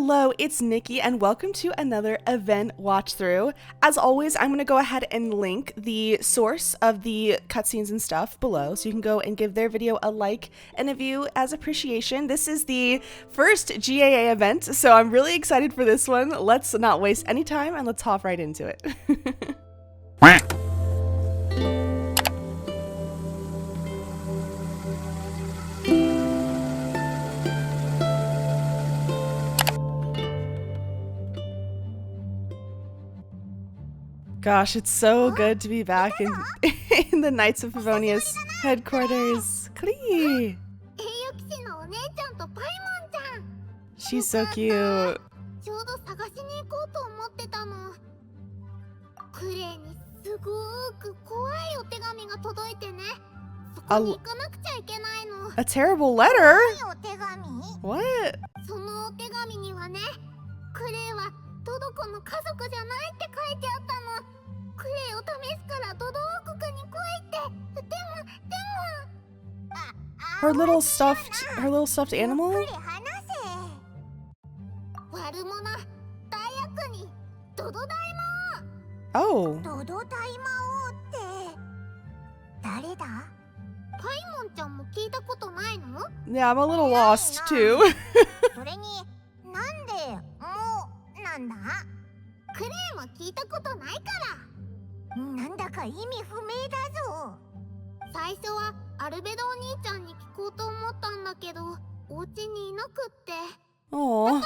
Hello, it's Nikki and welcome to another event watch through. As always, I'm going to go ahead and link the source of the cutscenes and stuff below so you can go and give their video a like and a view as appreciation. This is the first GAA event, so I'm really excited for this one. Let's not waste any time and let's hop right into it. Gosh, it's so good to be back in the Knights of Favonius headquarters. Klee! She's so cute. A terrible letter? What? Her little stuffed animal? Oh. Yeah, I'm a little lost too. Oh.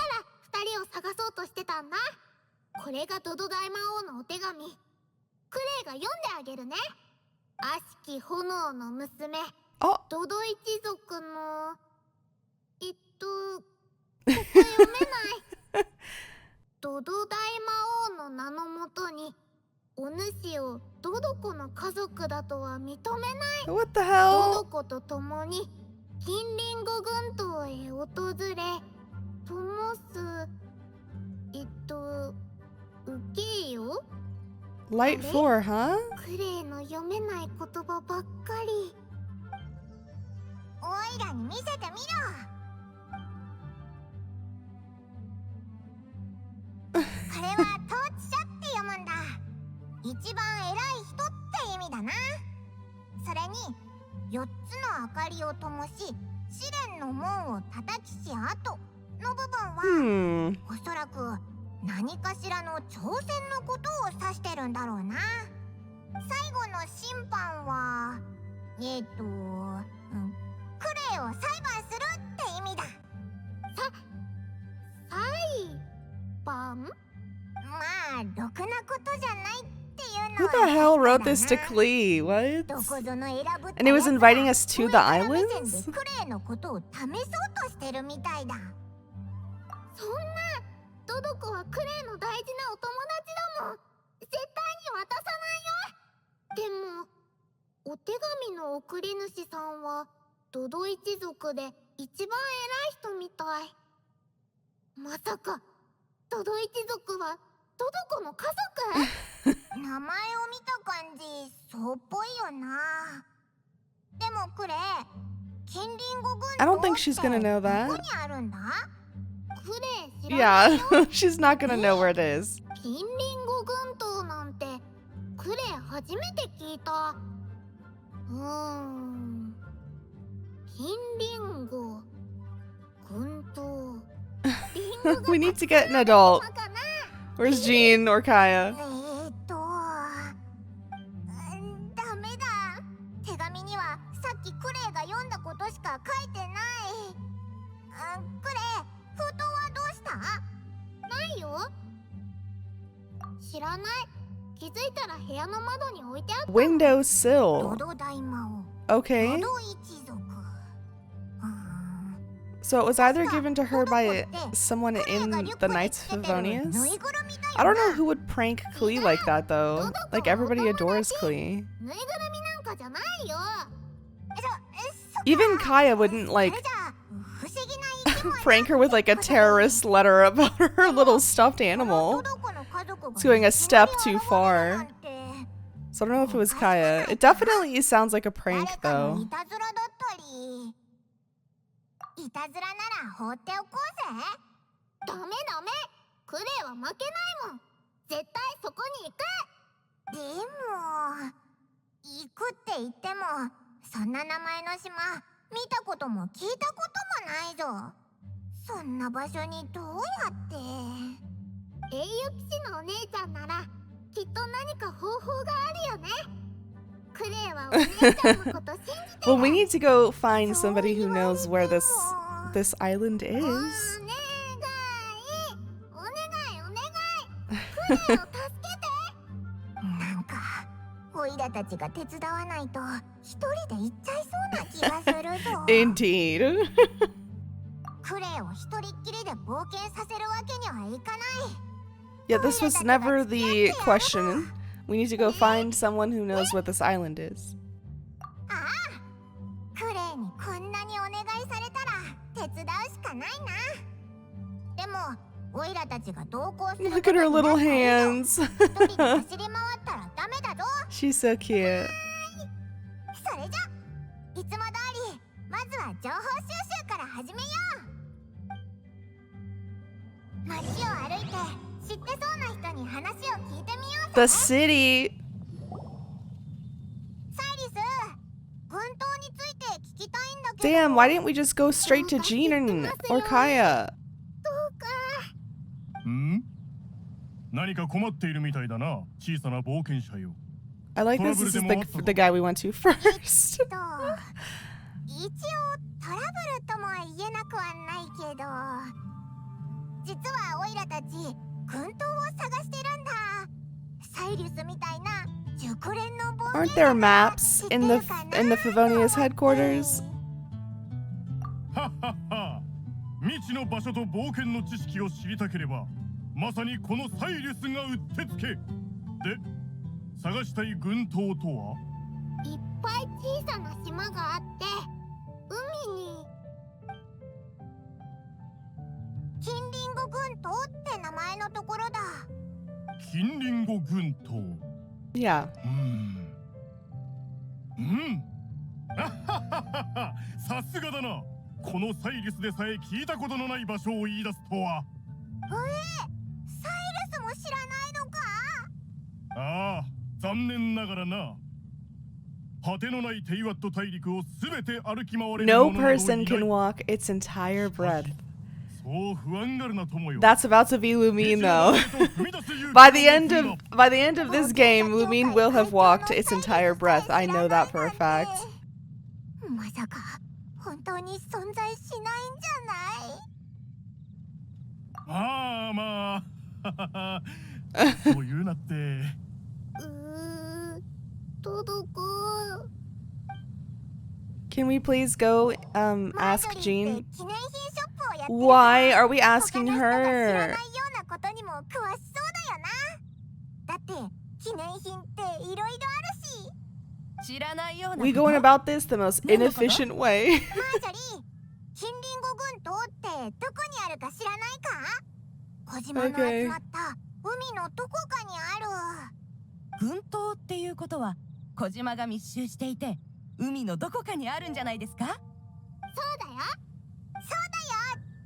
What the hell? Light 4, huh? Who the hell wrote this to Klee? What? And it was inviting us to the islands? I don't think she's gonna know that. Yeah, she's not gonna know where it is. We need to get an adult. Where's Jean or Kaeya? Windowsill. Okay. So it was either given to her by someone in the Knights of Favonius? I don't know who would prank Klee like that though. Like everybody adores Klee. Even Kaeya wouldn't like prank her with like a terrorist letter about her little stuffed animal. It's going a step too far. So I don't know if it was Kaeya. It definitely sounds like a prank though. ダメダメ。クレイは負けないもん。絶対そこに行く。でも行くって言ってもそんな名前の島見たことも聞いたこともないぞ。そんな場所にどうやって。英雄騎士のお姉ちゃんならきっと何か方法があるよね。クレイはお姉ちゃんのこと信じてる。Well, we need to go find somebody who knows where this island is. お願いお願いお願い。クレイを助けて。なんかオイラたちが手伝わないと一人で行っちゃいそうな気がするぞ。Indeed. クレイを一人っきりで冒険させるわけにはいかない。Yeah, this was never the question. We need to go find someone who knows what this island is. ああ、クレイにこんなにお願いされたら手伝うしかないな。でもオイラたちが同行する。Look at her little hands. 一人で走り回ったらダメだぞ。She's so cute. それじゃいつも通りまずは情報収集から始めよう。街を歩いて知ってそうな人に話を聞いてみようぜ。 The city. サイリス、軍刀について聞きたいんだけど。 Damn, why didn't we just go straight to Genshin or Kaeya? どうか。何か困っているみたいだな、小さな冒険者よ。 I like this. This is the guy we went to first. 一応トラブルとも言えなくはないけど、実はオイラたち軍刀を探してるんだ。サイリスみたいな熟練の冒険者。 Aren't there maps in the Favonia's headquarters? はっはっは。未知の場所と冒険の知識を知りたければ、まさにこのサイリスがうってつけ。で、探したい軍刀とは？いっぱい小さな島があって海に近隣語軍刀って名前のところだ。近隣語軍刀。 Yeah. さすがだな。このサイリスでさえ聞いたことのない場所を言い出すとは。サイリスも知らないのか？ああ、残念ながらな。果てのないテイワット大陸をすべて歩き回れる No 者などいない。 person can walk its entire breadth. そう不安がるな友よ。 That's about to be Lumine though. By the end of this game, Lumine will have walked its entire breadth. I know that for a fact. まさか本当に存在しないんじゃない？まあまあそう言うなって。トドコ。 Can we please go ask Jean? 記念品ショップをやってる。 Why are we asking 他の人が知らない her? ようなことにも詳しそうだよな。だって記念品っていろいろあるし。 We going about this the most inefficient way. マージョリー、近隣語軍刀ってどこにあるか知らないか？小島の集まった海のどこかにある。軍刀っていうことは小島が密集していて海のどこかにあるんじゃないですか？そうだよ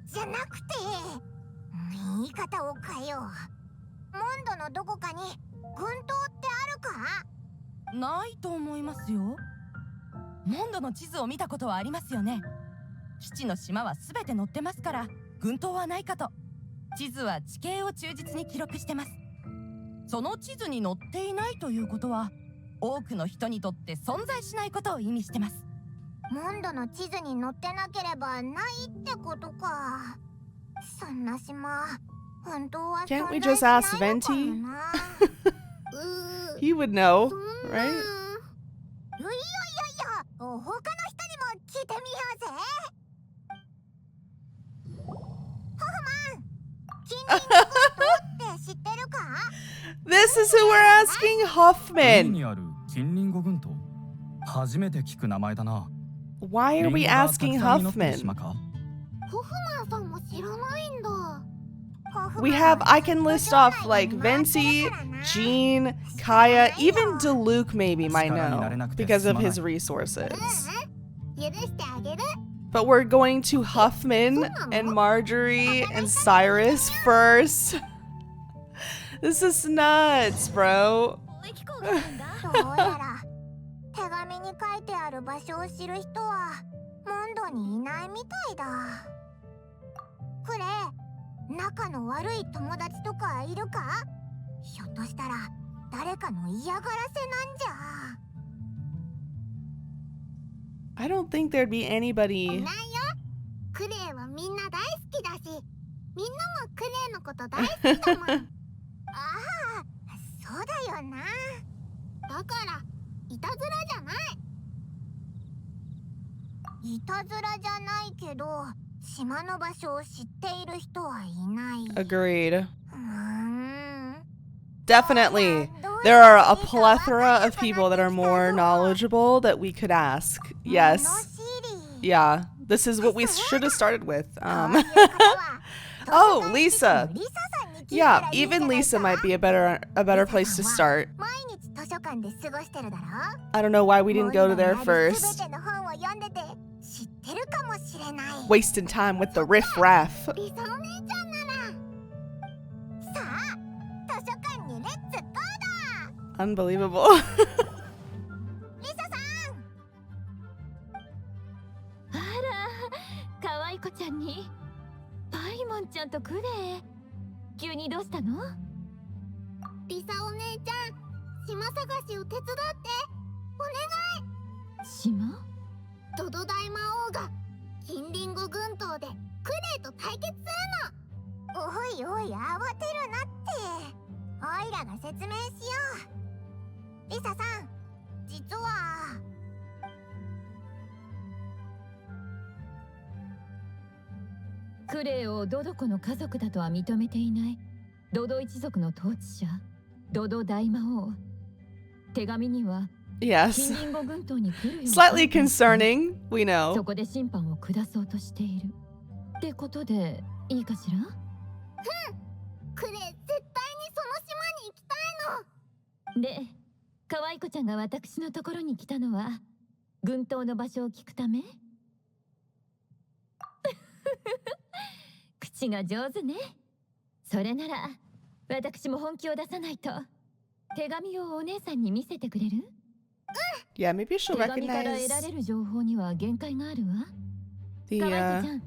じゃなくて、言い方を変えよう。モンドのどこかに軍刀ってあるか？ないと思いますよ。モンドの地図を見たことはありますよね。基地の島は全て載ってますから軍刀はないかと。地図は地形を忠実に記録してます。その地図に載っていないということは多くの人にとって存在しないことを意味してます。モンドの地図に載ってなければないってことか。そんな島本当は Can't we 存在 just しない ask のかも Venti? な。He would know, そんな。 right? いや他の人にも聞いてみようぜ。ホフマン、近隣の軍刀って知ってるか？ This is who we're asking 海 Hoffman. にある近隣語軍刀。初めて聞く名前だな。 Why are we リンゴが asking たくさん実ってる Huffman? 島か？ホフマンさんも知らないんだ。 We have, I can list off like Venti, Jean, Kaeya, even Diluc maybe might know because of his resources. 許してあげる。But we're going to Huffman and Marjorie and Cyrus first. This is nuts, bro. どうやら手紙に書いてある場所を知る人はモンドにいないみたいだ。クレイ、仲の悪い友達とかいるか？ひょっとしたら誰かの嫌がらせなんじゃ。I don't think there'd be い anybody. ないよ。クレイはみんな大好きだし、みんなもクレイのこと大好きだもん。ああ、そうだよな。だからいたずらじゃない。いたずらじゃないけど、島の場所を知っている人はいない。Agreed. うーん。 Definitely. There are a plethora of people that are more knowledgeable that we could ask. Yes. Yeah. This is what we should have started with. Oh, Lisa. Yeah, even Lisa might be a better place to start. 毎日図書館で過ごしてるだろ。 I don't know why we didn't go to there す first. べての本を読んでて知ってるかもしれない。 Wasting time with the riff-raff. リサお姉ちゃんなら。さあ、図書館にレッツゴーだ。 Unbelievable. リサさん。あら、可愛い子ちゃんにパイモンちゃんとクレイ、急にどうしたの？リサお姉ちゃん、島探しを手伝ってお願い。島？ドド大魔王が金リンゴ群島でクレイと対決するの。おいおい、慌てるなって。オイラが説明しよう。リサさん、実はクレイをドドコの家族だとは認めていないドド一族の統治者、ドド大魔王。手紙には Yes. 金リンゴ群島に来るように Slightly concerning, we そ know. こで審判を下そうとしているってことでいいかしら？クレイ絶対にその島に行きたいの。で、可愛い子ちゃんが私のところに来たのは群島の場所を聞くため？口が上手ね。それなら私も本気を出さないと。手紙をお姉さんに見せてくれる？ Yeah, maybe she'll 手紙から recognize 得られる情報には限界があるわ。 the 可愛い子ちゃん、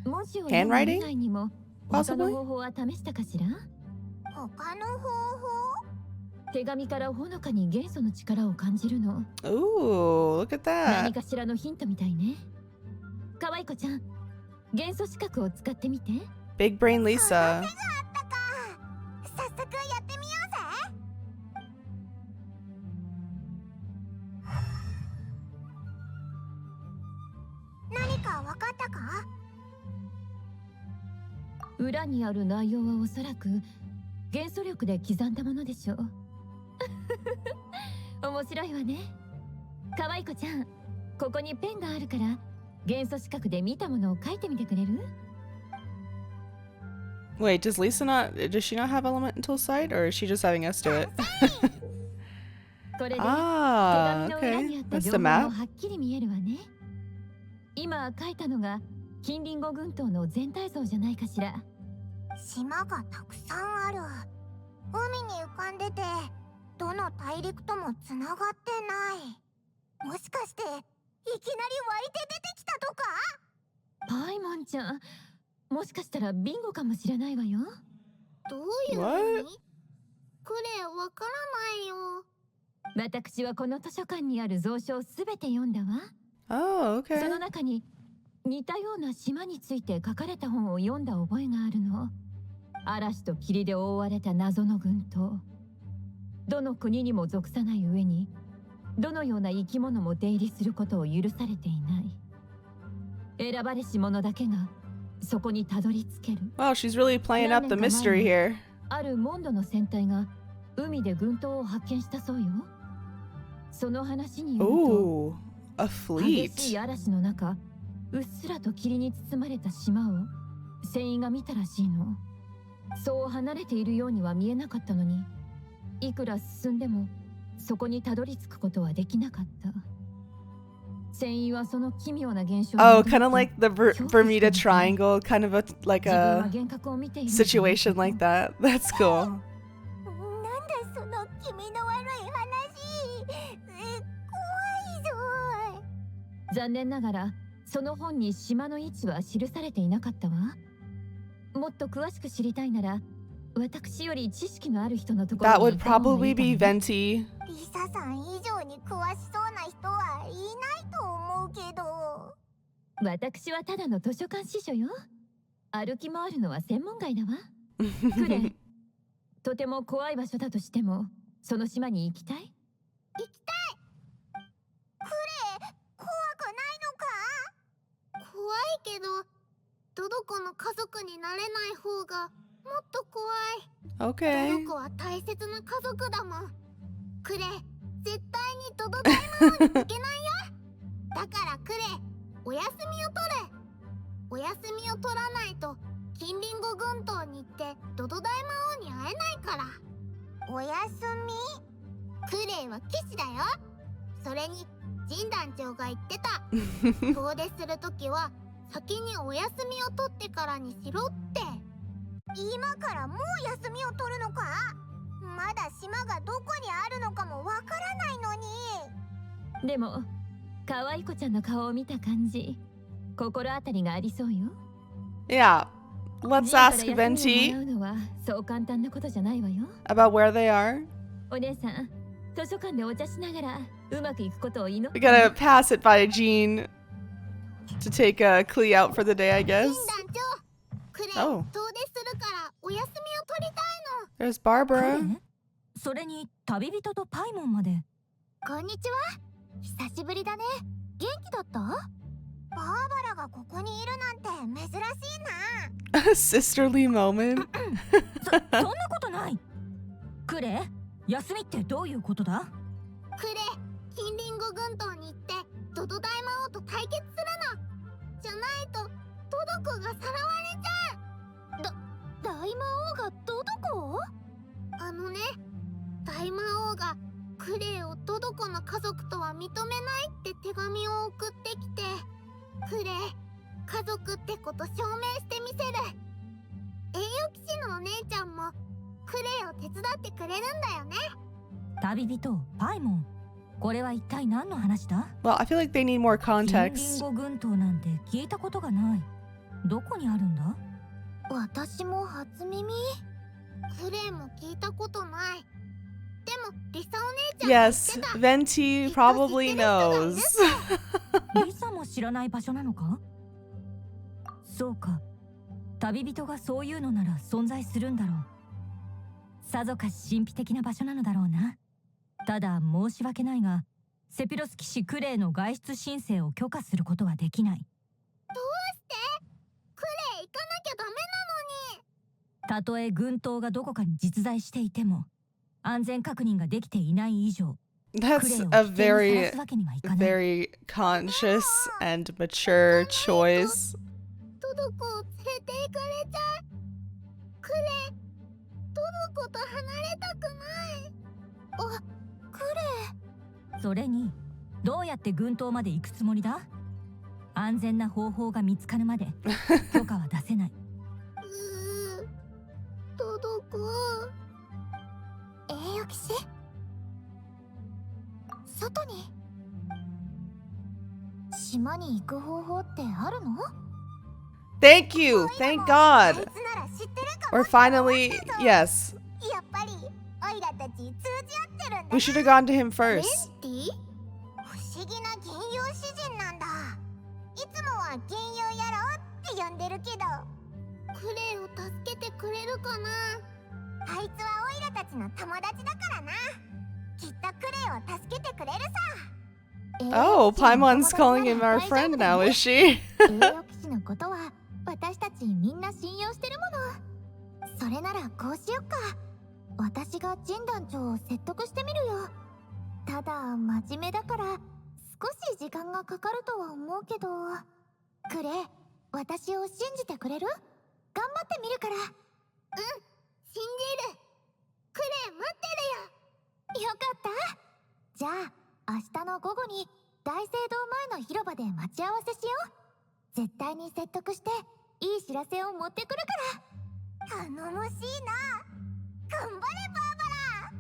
文字を読む handwriting? 以外にも他の方法は試したかしら？他の方法？手紙からほのかに元素の力を感じるの。 Ooh, look at 何 that. かしらのヒントみたいね。可愛い子ちゃん、元素資格を使ってみて。 Big brain Lisa. あったか。早速やってみようぜ。何かわかったか？裏にある内容はおそらく元素力で刻んだものでしょう。面白いわね。可愛い子ちゃん、ここにペンがあるから元素資格で見たものを書いてみてくれる？ Wait, does she not have elemental sight, or is she just having us do it? これで手 Ah, 紙の裏 okay. にあった That's 情 the 報も map. はっきり見えるわね。今書いたのが金リンゴ群島の全体像じゃないかしら。島がたくさんある。海に浮かんでて、どの大陸ともつながってない。もしかしていきなり湧いて出てきたとか？パイモンちゃん、もしかしたらビンゴかもしれないわよ。どういう意 What? 味？クレイわからないよ。私はこの図書館にある蔵書をすべて読んだわ。 Oh, そ okay. の中に似たような島について書かれた本を読んだ覚えがあるの。嵐と霧で覆われた謎の群島。どの国にも属さない上に、どのような生き物も出入りすることを許されていない。選ばれし者だけがそこにたどり着ける。 Wow, she's really playing up the mystery here. あるモンドの船体が海で群島を発見したそうよ。その話によると、 Ooh, a 激しい fleet. 嵐の中、うっすらと霧に包まれた島を船員が見たらしいの。そう離れているようには見えなかったのに、いくら進んでもそこにたどり着くことはできなかった。船員はその奇妙な現象 Oh, kind of like the Bermuda Triangle, kind of like 自分は a 幻覚を見ている situation like that. That's cool. なんだその気味の悪い話。怖いぞ。残念ながらその本に島の位置は記されていなかったわ。もっと詳しく知りたいなら私より知識のある人のところ That に would 行った方がい probably いか be もね。 Venti. リサさん以上に詳しそうな人はいないと思うけど。私はただの図書館司書よ。歩き回るのは専門外だわ。クレ、とても怖い場所だとしてもその島に行きたい？行きたい。クレ、怖くないのか？怖いけど、トドコの家族になれない方がもっと怖い。ト Okay. ドコは大切な家族だもん。クレ、絶対にトド大魔王に負けないよ。だからクレ、お休みを取れ。お休みを取らないと近隣五群島に行ってドド大魔王に会えないから。お休み？クレイは騎士だよ。それに神団長が言ってた。遠出するときは先にお休みを取ってからにしろって。今からもう休みを取るのか？まだ島がどこにあるのかもわからないのに。でも可愛い子ちゃんの顔を見た感じ、心当たりがありそうよ。 Yeah. Let's ジンから ask 休みをもら Venti うのはそう簡単なことじゃないわよ。 about where they are. お姉さん、図書館でお茶しながらうまくいくことを祈っ We て。 gotta pass it by Jean to take Klee out for the day, I 神 guess. 団長、クレイ、 Oh. 遠出するからお休みを取りたいの。 There's Barbara. ねそれに旅人とパイモンまで。こんにちは。久しぶりだね。元気だった？バーバラがここにいるなんて珍しいな。 A sisterly moment. そんなことない。クレ、休みってどういうことだ？クレ、近隣五群島に行ってドド大魔王と対決するの。じゃないとトドコがさらわれちゃう。大魔王がトドコ？あのね、大魔王がクレイをトドコの家族とは認めないって手紙を送ってきて、クレイ、家族ってこと証明してみせる。栄誉騎士のお姉ちゃんもクレイを手伝ってくれるんだよね。旅人パイモン、これは一体何の話だ？ Well, I feel like they need more 近隣 context. 五群島なんて聞いたことがない。どこにあるんだ？私も初耳。クレイも聞いたことない。でもリサお姉ちゃんが言っ Yes, てた。 Venti probably knows. リサも知らない場所なのか？そうか、旅人がそういうのなら存在するんだろう。さぞかし神秘的な場所なのだろうな。ただ申し訳ないが、セピロス騎士クレイの外出申請を許可することはできない。どうして？クレイ行かなきゃダメなのに。たとえ群島がどこかに実在していても、安全確認ができていない以上、クレイ That's を危 a 険にさら very, すわけにはいかない。 very conscious and mature choice. トドコを連れて行かれちゃう。クレイ、トドコと離れたくない。クレそれに、どうやって群島まで行くつもりだ？安全な方法が見つかるまで許可は出せない。イ、トドコ。栄誉騎士？外に。島に行く方法ってあるの？ Thank you. Thank あい God. つなら知ってるかも。 We're finally, yes. やっぱりオイラたち通じ合ってるんだ We should have gone to him ベン first. ティ？不思議な銀融詩人なんだ。いつもは銀融野郎って呼んでるけど、クレイを助けてくれるかな。あいつはオイラたちの友達だからな。きっとクレイを助けてくれるさ。 Oh, Paimon's calling him our friend now, is she? 栄誉騎士のことは私たちみんな信用してるもの。それならこうしよっか。私が神団長を説得してみるよ。ただ真面目だから少し時間がかかるとは思うけど。クレイ、私を信じてくれる？頑張ってみるから。うん、信じる。クレイ待ってるよ。よかった。じゃあ明日の午後に大聖堂前の広場で待ち合わせしよう。絶対に説得していい知らせを持ってくるから。頼もしいな。頑張れバーバラ。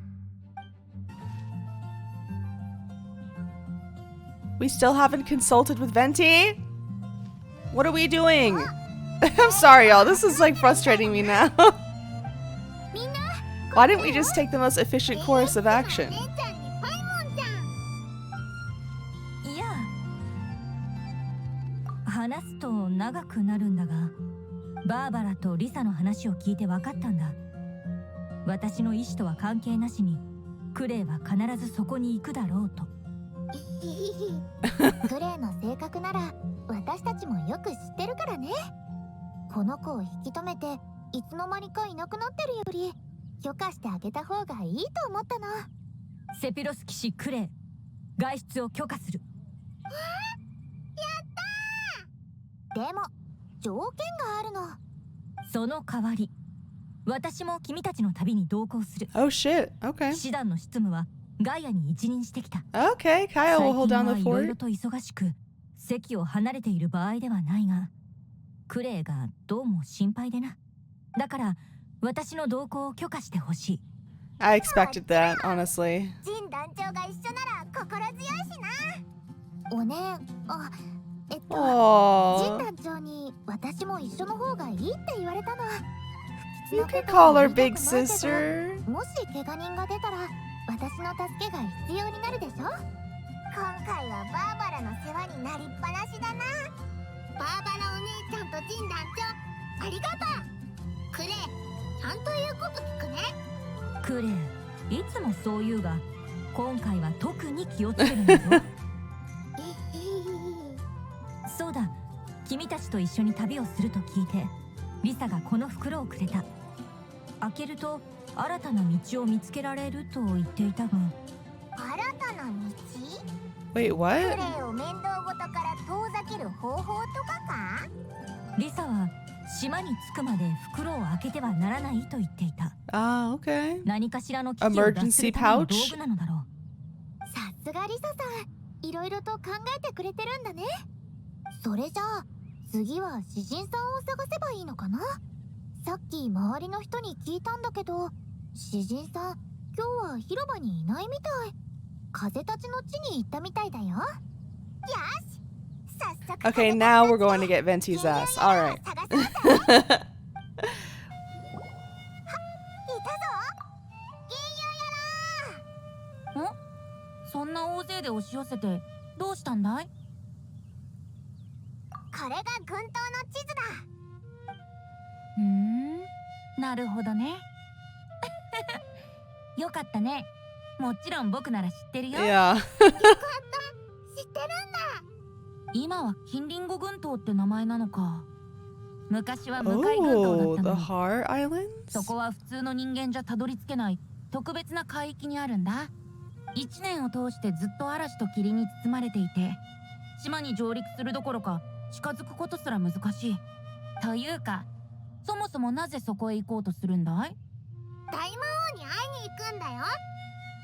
We still haven't consulted with Venti? What are we doing? I'm sorry, y'all. This is like frustrating me now. みんな Why didn't we just take the most efficient course of action? 姉ちゃんにパイモンちゃん。いや、話すと長くなるんだが、バーバラとリサの話を聞いて分かったんだ。私の意思とは関係なしにクレイは必ずそこに行くだろうと。クレイの性格なら私たちもよく知ってるからね。この子を引き止めていつの間にかいなくなってるより許可してあげた方がいいと思ったの。セピロス騎士クレイ、外出を許可する。でも条件があるの。その代わり私も君たちの旅に同行する。 Oh shit. Okay. 騎士団の執務はガイアに一任してきた。 Okay, Kaeya will hold down the 最近はいろいろ fort. と忙しく席を離れている場合ではないが、クレイがどうも心配でな。だから私の同行を許可してほしい。 I expected that, honestly. ジン団長が一緒なら心強いしな。おねん、ジン Aww. 団長に私も一緒の方がいいって言われたの。 You can call her big sister. もし怪我人が出たら私の助けが必要になるでしょ。今回はバーバラの世話になりっぱなしだな。バーバラお姉ちゃんとジン団長ありがとう。クレイちゃんと言うこと聞くね。クレイ、いつもそう言うが今回は特に気をつけるんだぞ。そうだ、君たちと一緒に旅をすると聞いてリサがこの袋をくれた。開けると新たな道を見つけられると言っていたが。新たな道？ Wait, ク what? レイを面倒ごとから遠ざける方法とかか？リサは島に着くまで袋を開けてはならないと言っていた。 Ah, okay. 何かしらの危機を脱するための道具なのだろう。さすがリサさん、いろいろと考えてくれてるんだね。それじゃあ次は詩人さんを探せばいいのかな。さっき周りの人に聞いたんだけど、詩人さん今日は広場にいないみたい。風たちの地に行ったみたいだよ。よし、早速 Okay, now we're going to get Venti's ass. Alright. 探そうぜ。いたぞ、銀融野郎。そんな大勢で押し寄せてどうしたんだい？これが軍刀の地図だ。なるほどね。よかったね。もちろん僕なら知ってるよ。Yeah. 知ってるんだ。今は近隣五群島って名前なのか。昔は向かい群島だ Oh, った the の。 Har Islands? そこは普通の人間じゃたどり着けない特別な海域にあるんだ。1年を通してずっと嵐と霧に包まれていて、島に上陸するどころか近づくことすら難しい。というか、そもそもなぜそこへ行こうとするんだい？大魔王に会いに行くんだよ。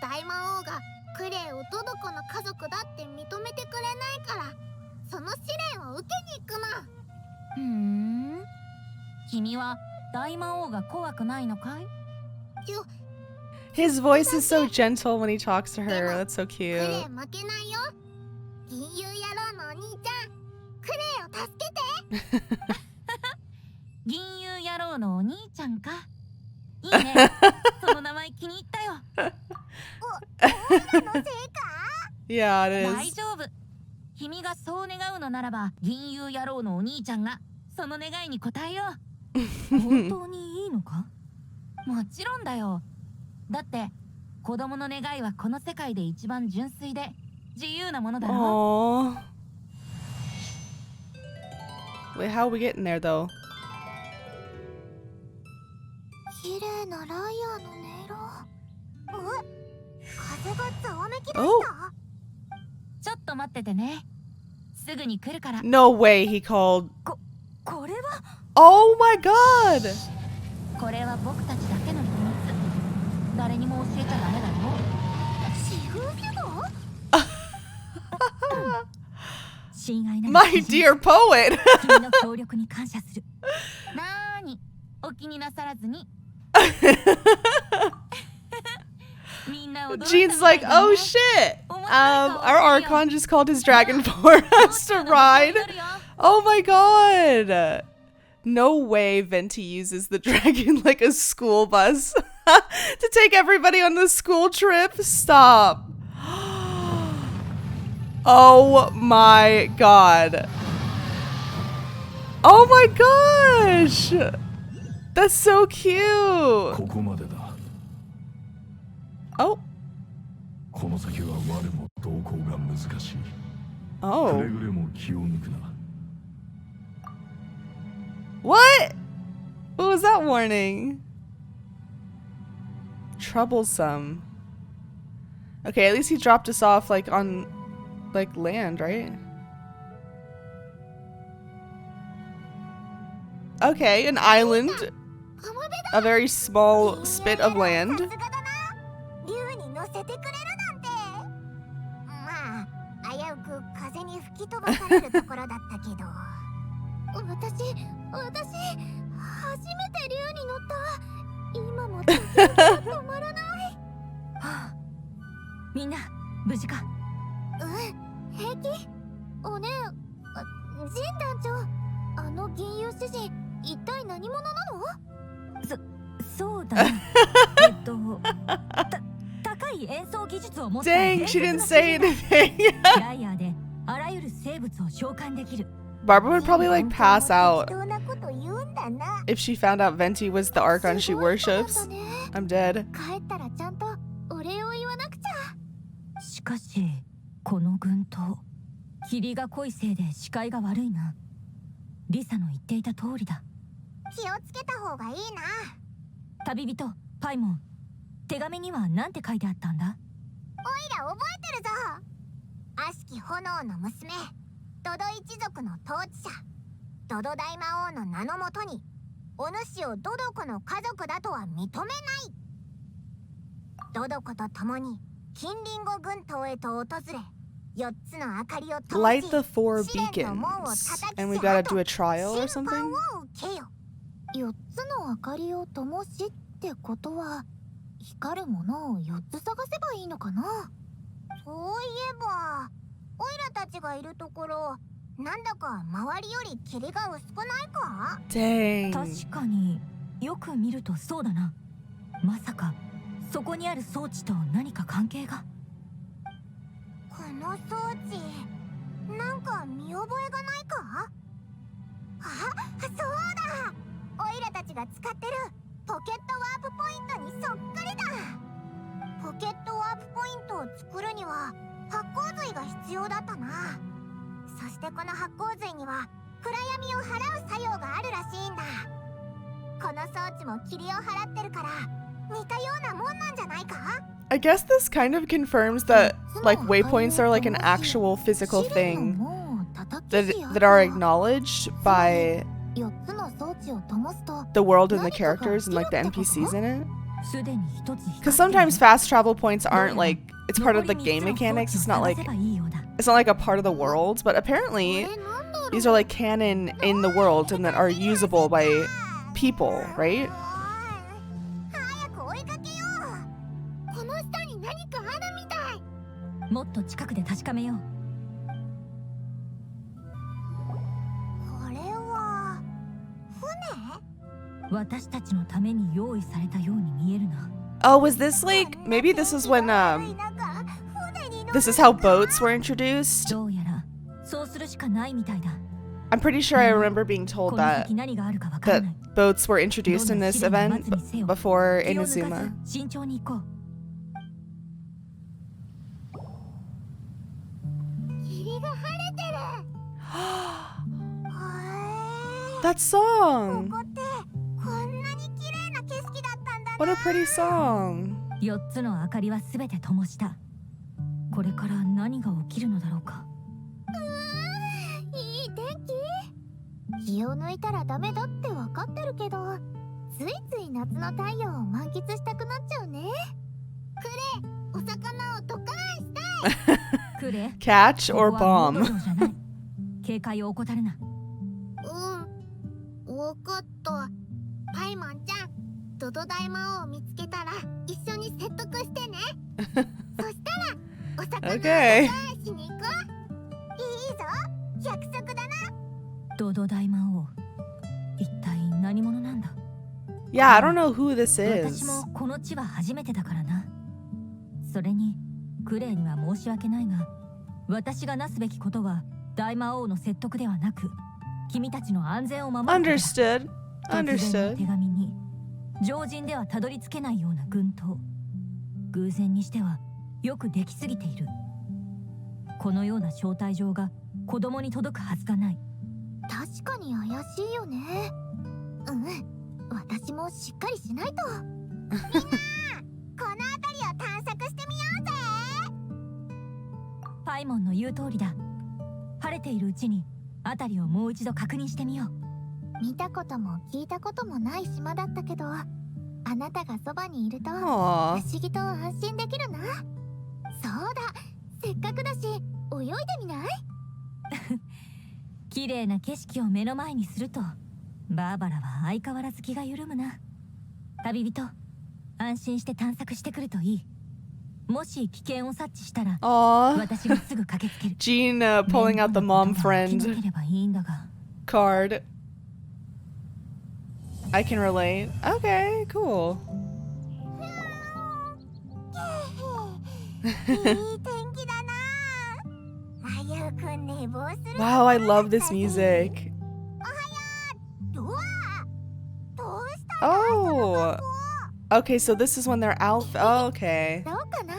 大魔王がクレイをトドコの家族だって認めてくれないから、その試練を受けに行くの。君は大魔王が怖くないのかい？ His voice is so gentle when he talks to her. That's so クレイ cute. 負けないよ。銀融野郎のお兄ちゃん、クレイを助けて。銀融野郎のお兄ちゃんか。いいね。その名前気に入ったよ。そのせいか？ Yeah, it 大 is. 丈夫。君がそう願うのならば、銀融野郎のお兄ちゃんがその願いに応えよう。本当にいいのか？もちろんだよ。だって子供の願いはこの世界で一番純粋で自由なものだろ Aww. Wait, how are we getting there though? 綺麗なライアーの音色。風がざわめきだした。Oh. う。ちょっと待っててね。すぐに来るから。 No way he called. これは Oh my god! これは僕たちだけの秘密。誰にも教えちゃダメだよ。シフビュド？親愛なる My 主人 dear poet. 君の協力に感謝する。なーに、お気になさらずに。みんな驚いたみたい Jean's like, だね oh shit. Our Archon just called his dragon for us to ride. Oh my god. No way Venti uses the dragon like a school bus to take everybody on the school trip. Stop. Oh my god. Oh my gosh. That's so cute. ここまでだ。 Oh. この先は我も同行が難しい。く Oh. れぐれも気を抜くな。 What? What was that warning? Troublesome. Okay, at least he dropped us off like on like land, right? Okay, an island. A very small spit of land. さすがだな。竜に乗せてくれるなんて。まあ、危うく風に吹き飛ばされるところだったけど。私、初めて竜に乗った。今もドキドキが止まらない。はあ、みんな無事か。平気？おねえ、ジン団長、あの銀融詩人、一体何者なの？そうだな。高い演奏技術を持った Dang, she didn't say anything. ライアーであらゆる生物を召喚できる。 Barbara would probably like pass out 適当なこと言うんだな。 if she found out Venti was the Archon she worships. I'm dead. 帰ったらちゃんとお礼を言わなくちゃ。しかしこの群島、霧が濃いせいで視界が悪いな。リサの言っていた通りだ。気をつけた方がいいな。旅人パイモン、手紙には何て書いてあったんだ？おいら覚えてるぞ。悪しき炎の娘、ドド一族の統治者、ドド大魔王の名のもとに、お主をドドコの家族だとは認めない。ドドコと共に近隣語群島へと訪れ、4つの明かりを灯し、 Light the 4試練の門を beacons. 叩き And we し gotta あと do a trial or 審 something? 判を受けよ。4つの明かりを灯しってことは、光るものを4つ探せばいいのかな。そういえば、オイラたちがいるところ、なんだか周りより霧が薄くないか？ Dang. 確かによく見るとそうだな。まさかそこにある装置と何か関係が？この装置、なんか見覚えがないか？あ、そうだ！オイラたちが使ってるポケットワープポイントにそっくりだ。ポケットワープポイントを作るには発光髄が必要だったな。そしてこの発光髄には暗闇を払う作用があるらしいんだ。この装置も霧を払ってるから似たようなもんなんじゃないか？ I guess this kind of confirms that like waypoints are like an actual physical thing that are acknowledged by the world and the characters and like the NPCs in it. すでに一つ Because sometimes fast travel points aren't like it's part of the game mechanics. It's not like a part of the world, but apparently these are like canon in the world and that are usable by people, right? 早く追いかけよう。この下に何かあるみたい。もっと近くで確かめよう。これは船？私たちのために用意されたように見えるな。 Oh, was this like maybe this is when this is how boats were introduced? どうやらそうするしかないみたいだ。 I'm pretty sure I remember being こ told の that 先何があるかわからない。 boats were introduced in this event before 気を抜かず Inazuma. 慎重に行こう。霧が晴れてる。That こ song! こってこんなに綺麗な景色だったんだな。 What a pretty song! 4つの明かりはすべて灯した。これから何が起きるのだろうか。いい天気。気を抜いたらダメだってわかってるけど、ついつい夏の太陽を満喫したくなっちゃうね。くれ、お魚をドカーンしたい。くれ。 Catch こ or こは bomb? モドロじゃない。警戒を怠るな。わかった。パイモンちゃん、ドド大魔王を見つけたら一緒に説得してね。そしたらお魚を返しに行こう。いいぞ、約束だな。ドド大魔王、一体何者なんだ？ Yeah, I don't know who this 私 is. もこの地は初めてだからな。それにクレイには申し訳ないが、私がなすべきことは大魔王の説得ではなく、君たちの安全を守ることだ。Understood. 突然の Understood. 手紙に常人ではたどり着けないような軍刀、偶然にしてはよくできすぎている。このような招待状が子供に届くはずがない。確かに怪しいよね。私もしっかりしないと。みんな、この辺りを探索してみようぜ。パイモンの言う通りだ。晴れているうちに辺りをもう一度確認してみよう。見たことも聞いたこともない島だったけど、あなたがそばにいると不 Aw. 思議と安心できるな。そうだ、せっかくだし泳いでみない？綺麗な景色を目の前にするとバーバラは相変わらず気が緩むな。旅人、安心して探索してくるといい。もし危険を察知したら Aw. 私がすぐ駆けつける。 Jean pulling out the mom 起き friend なければいいんだが。 card. I can relate. Okay, cool. いい天気だな。危うく寝坊する。 Wow, I love this music. ドア、どうした？ Oh. Okay, so this is when they're out. Oh, okay. どうかな。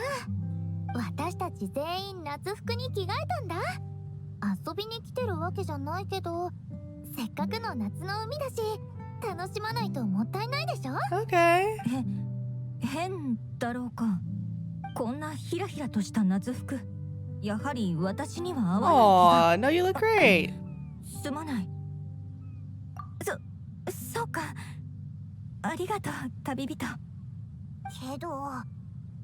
私たち全員夏服に着替えたんだ。遊びに来てるわけじゃないけど、せっかくの夏の海だし楽しまないともったいないでしょ。 Okay. 変だろうか。こんなヒラヒラとした夏服、やはり私には合わ Aw, no, you look great. ない。すまない。そうか。ありがとう、旅人。けど、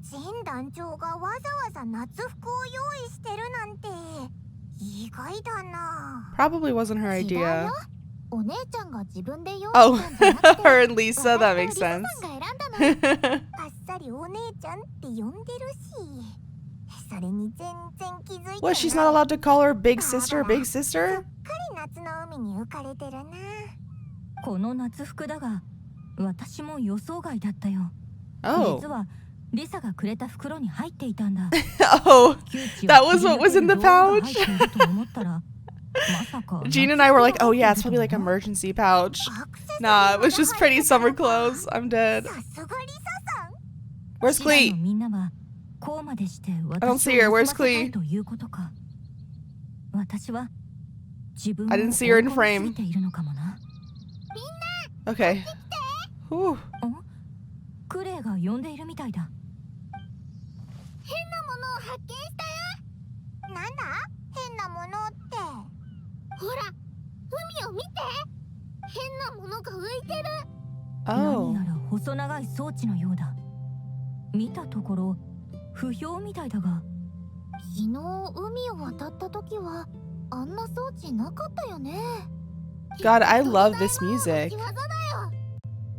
ジン団長がわざわざ夏服を用意してるなんて意外だな。 Probably wasn't her 違うよ。 idea. お姉ちゃんが自分で用意 Oh, したんじゃなくて her and Lisa, that makes 私と sense. リサさんが選んだの。あっさりお姉ちゃんって呼んでるし、それに全然気づいてない。 What, she's not allowed to call her big sister big sister? すっかり夏の海に浮かれてるな。この夏服だが、私も予想外だったよ。 Oh. 実はリサがくれた袋に入っていたんだ。 Oh, 窮地を that was what was in the 切り抜ける道具が pouch? 入っていると思ったら、まさか Jean and I were like, oh yeah, it's probably like emergency pouch. アクセサリー Nah, it was まで just 入 pretty ってたの summer か。 clothes. I'm dead. さすがリサさん。 Where's シダの Clee? みんなはこうまでして don't 私 see her. を Where's 休ませたい Clee? ということか。私は自分を I didn't see her in 追い込みす frame. ぎているのかもな。 Okay. Whew. クレイが呼んでいるみたいだ。変なものを発見したよ。なんだ？変なものって。ほら、海を見て。変なものが浮いてる。何 Oh. やら細長い装置のようだ。見たところ不評みたいだが。昨日海を渡った時はあんな装置なかったよね。 God, I love this music. 仕業だよ。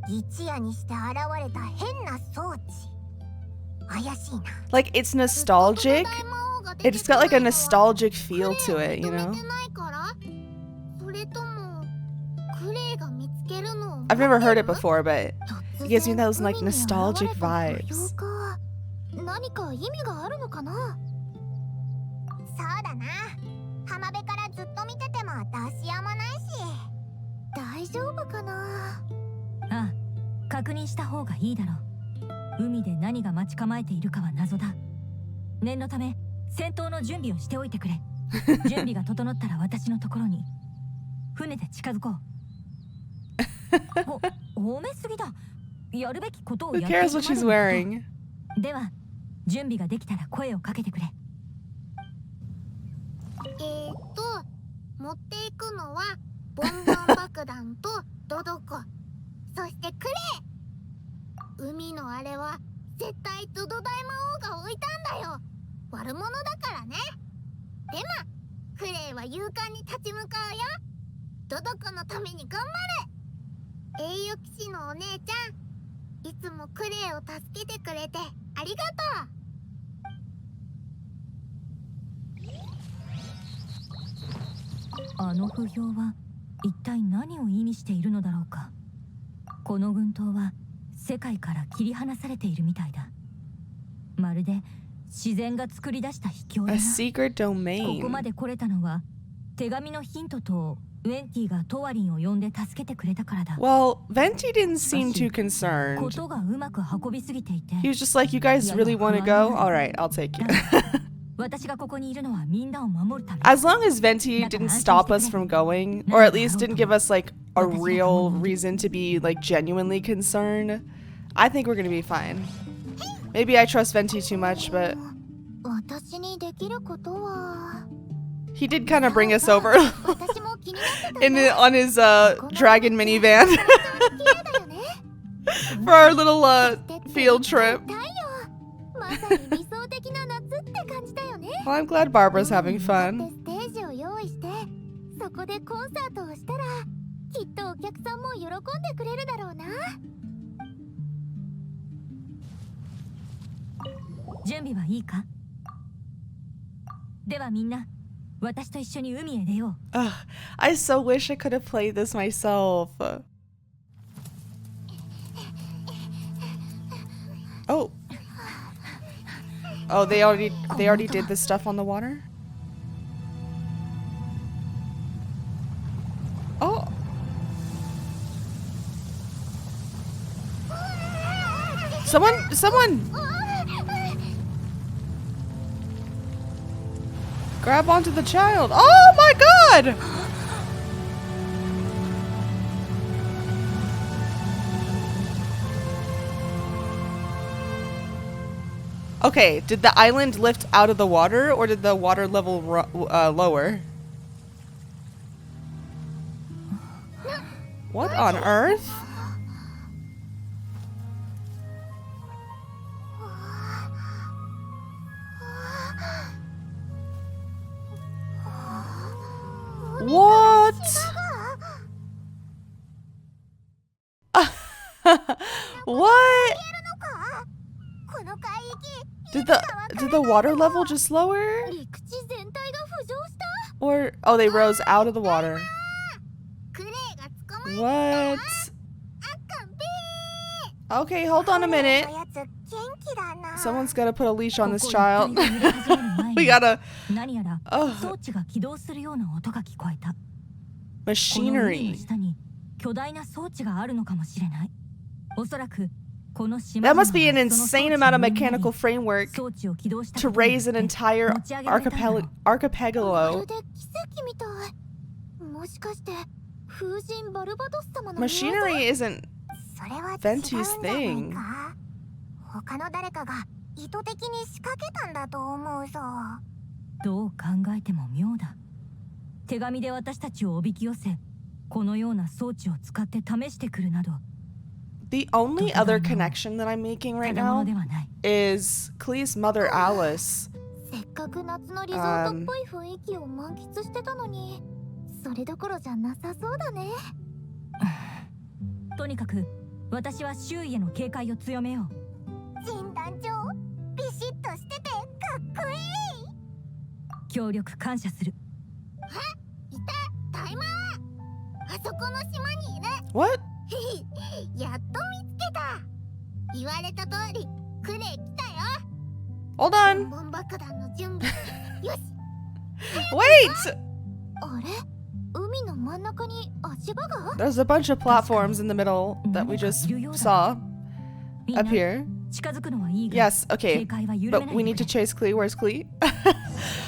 一夜にして現れた変な装置。怪しいな。 Like, it's nostalgic. It's got like a nostalgic feel to it, you know? I've never heard it before, but it gives me those like nostalgic vibes. 何か意味があるのかな。そうだな。浜辺からずっと見てても出しやまないし。大丈夫かな。ああ、確認した方がいいだろう。海で何が待ち構えているかは謎だ。念のため戦闘の準備をしておいてくれ。準備が整ったら私のところに。船で近づこう。褒めすぎだ。やるべきことを Who やっている cares what she's wearing? では準備ができたら声をかけてくれ。持っていくのはボンボン爆弾とドドコ、そしてクレイ。海のあれは絶対ドド大魔王が置いたんだよ。悪者だからね。でもクレイは勇勇敢に立ち向かうよ。ドドコのために頑張る。栄誉騎士のお姉ちゃん、いつもクレイを助けてくれてありがとう。あの不評は一体何を意味しているのだろうか。この群島は世界から切り離されているみたいだ。まるで自然が作り出した秘境だ A な。 secret ここま domain. で来れたのは手紙のヒントとウェンティがトワリンを呼んで助けてくれたからだ。 Well, Venti didn't seem too こ concerned. とがうまく運びすぎていて、 He was just like, you guys really want to go? Alright, I'll take you. 私がここにいるのはみんなを守るため。 As long as Venti didn't stop us from going, or at least didn't give us like a real reason to be like genuinely concerned, I think we're gonna be fine. Maybe I trust Venti too much, but 私にできることは he did kind of bring us over 私も気になってた in on his dragon minivan 綺麗だよね。 for our little field trip. 太陽、まさに理想的な夏って感じだよね。 Well, I'm glad Barbara's having だっ fun. てステージを用意して、そこでコンサートをしたら、きっとお客さんも喜んでくれるだろうな。準備はいいか？ではみんな、私と一緒に海へ出よう。 Ugh, I so wish I could have played this myself. Oh. Oh, they already did this stuff on the water? Oh. Someone grab onto the child. Oh my god. Okay, did the island lift out of the water or did the water level lower? What on earth? What? What? この海域、 Did the water level just lower? 陸地全体が浮上した。 Or oh, they rose out of the water. クレイが捕まえ What? たんべ Okay, hold on a ー。 minute. このやつ元気だな。 Someone's gotta put a leash on こ this こ child. 一帯が揺れ始める前 We に gotta 何やら Ugh. 装置が起動するような音が聞こえた。この海の machinery. 下に巨大な装置があるのかもしれない。おそらくこの島 That 々 must be an はその装 insane 置 amount of により mechanical framework 装置を起動した to ことによ raise って an entire 持ち上げられたんだろう。ま archipelago. るで奇跡みたい。もしかして風神バルバドス様の Machinery isn't それは違 Venti's うんじゃない thing. か。他の誰かが意図的に仕掛けたんだと思うぞ。どう考えても妙だ。手紙で私たちをおびき寄せ、このような装置を使って試してくるなど、 The only other connection that I'm making た right だもの now ではない。 is Klee's mother Alice. せっかく夏のリゾートっぽい雰囲気を満喫してたのに、それどころじゃなさそうだね。とにかく私は周囲への警戒を強めよう。人団長、ビシッとしててかっこいい。協力感謝する。いた、タイマー。あそこの島にいる。 What? やっと見つけた。言われた通り、クレイ来たよ。 Hold on. ボン爆弾の準備。よし。 Wait! あれ、海の真ん中に足場が？ There's a bunch of platforms in the middle that we just saw みんな up here. 近づくのはいいが、 Yes, 警 okay. 戒は緩め But ない we で need く to れ。 chase Klee. Where's Klee?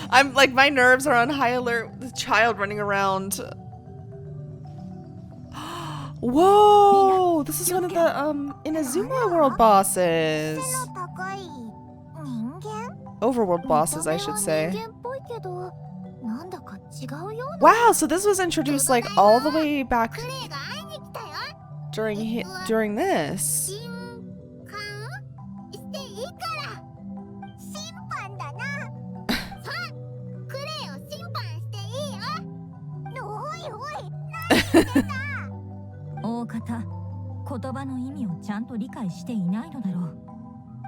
I'm like, my nerves are on high alert. The child running around. Whoa! This is one of the Inazuma world bosses. 背の高い人間？ Overworld bosses, I 見た should 目 say. は人間っぽいけど、なんだか違うような。 Wow, so this was introduced like all the way back クレイが会いに来たよ。 during this. 審判していいから審判だな。さあ、クレイを審判していいよ。大方言葉の意味をちゃんと理解していないのだろう。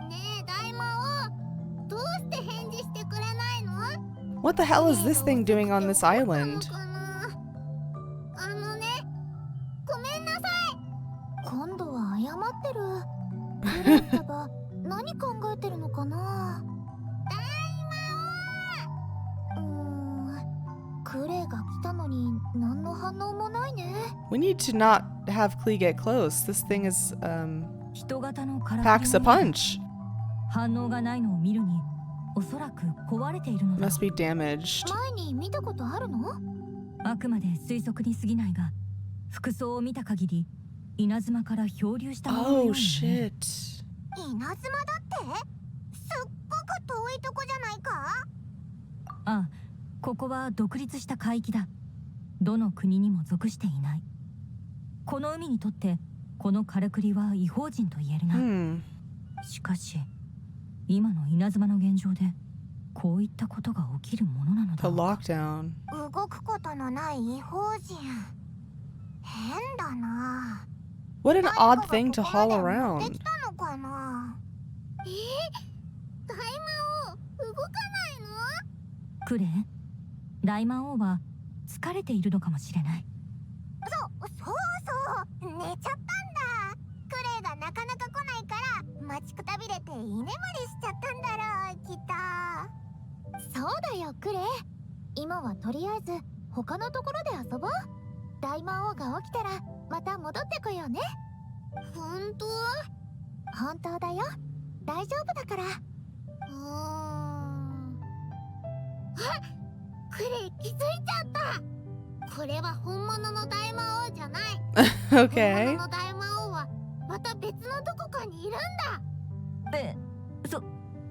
ねえ大魔王、どうして返事してくれないの？ What the hell is this thing doing on this island? あのね、ごめんなさい。今度は謝ってる。クレってば何考えてるのかな？大魔王。クレが来たのに何の反応もないね。 We need to not have Klee get close. This thing is, 人型のから packs a punch. 反応がないのを見るに、おそらく壊れているのだ。 Must be damaged. 前に見たことあるの？あくまで推測に過ぎないが、服装を見た限り稲妻から漂流したもののよう Oh にね。 shit. 稲妻だって？すっごく遠いとこじゃないか？ああ、ここは独立した海域だ。どの国にも属していない。この海にとってこのからくりは異邦人と言えるな。Hmm. しかし今の稲妻の現状でこういったことが起きるものなのだ The ろうか。 lockdown. 動くことのない異邦人。変だな。 What an 誰 odd かが thing to ここま haul で持って around. きたのかな？大魔王、動かないの？クレー、大魔王は疲れているのかもしれない。そう、寝ちゃったんだ。クレイがなかなか来ないから待ちくたびれて居眠りしちゃったんだろう、きっと。そうだよ、クレイ。今はとりあえず他のところで遊ぼう。大魔王が起きたらまた戻ってこようね。本当？本当だよ。大丈夫だから。あ、クレイ気づいちゃった。これは本物の大魔王じゃない。Okay. 本物の大魔王はまた別のどこかにいるんだ。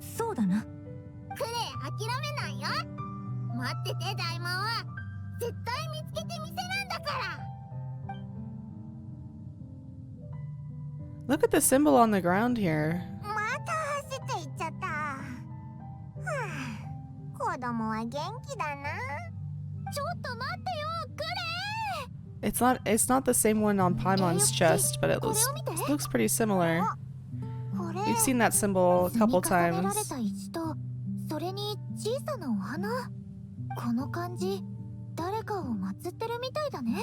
そうだな。クレイ諦めないよ。待ってて大魔王。絶対見つけてみせるんだから。 Look at the symbol on the ground here. また走っていっちゃった。はあ、子供は元気だな。ちょっと待ってよ、クレイ。 It's not the same one on Paimon's chest, but it looks pretty similar. これ We've seen that symbol a couple 積み重ねられ times. た石と、それに小さなお花。この感じ、誰かを祀ってるみたいだね。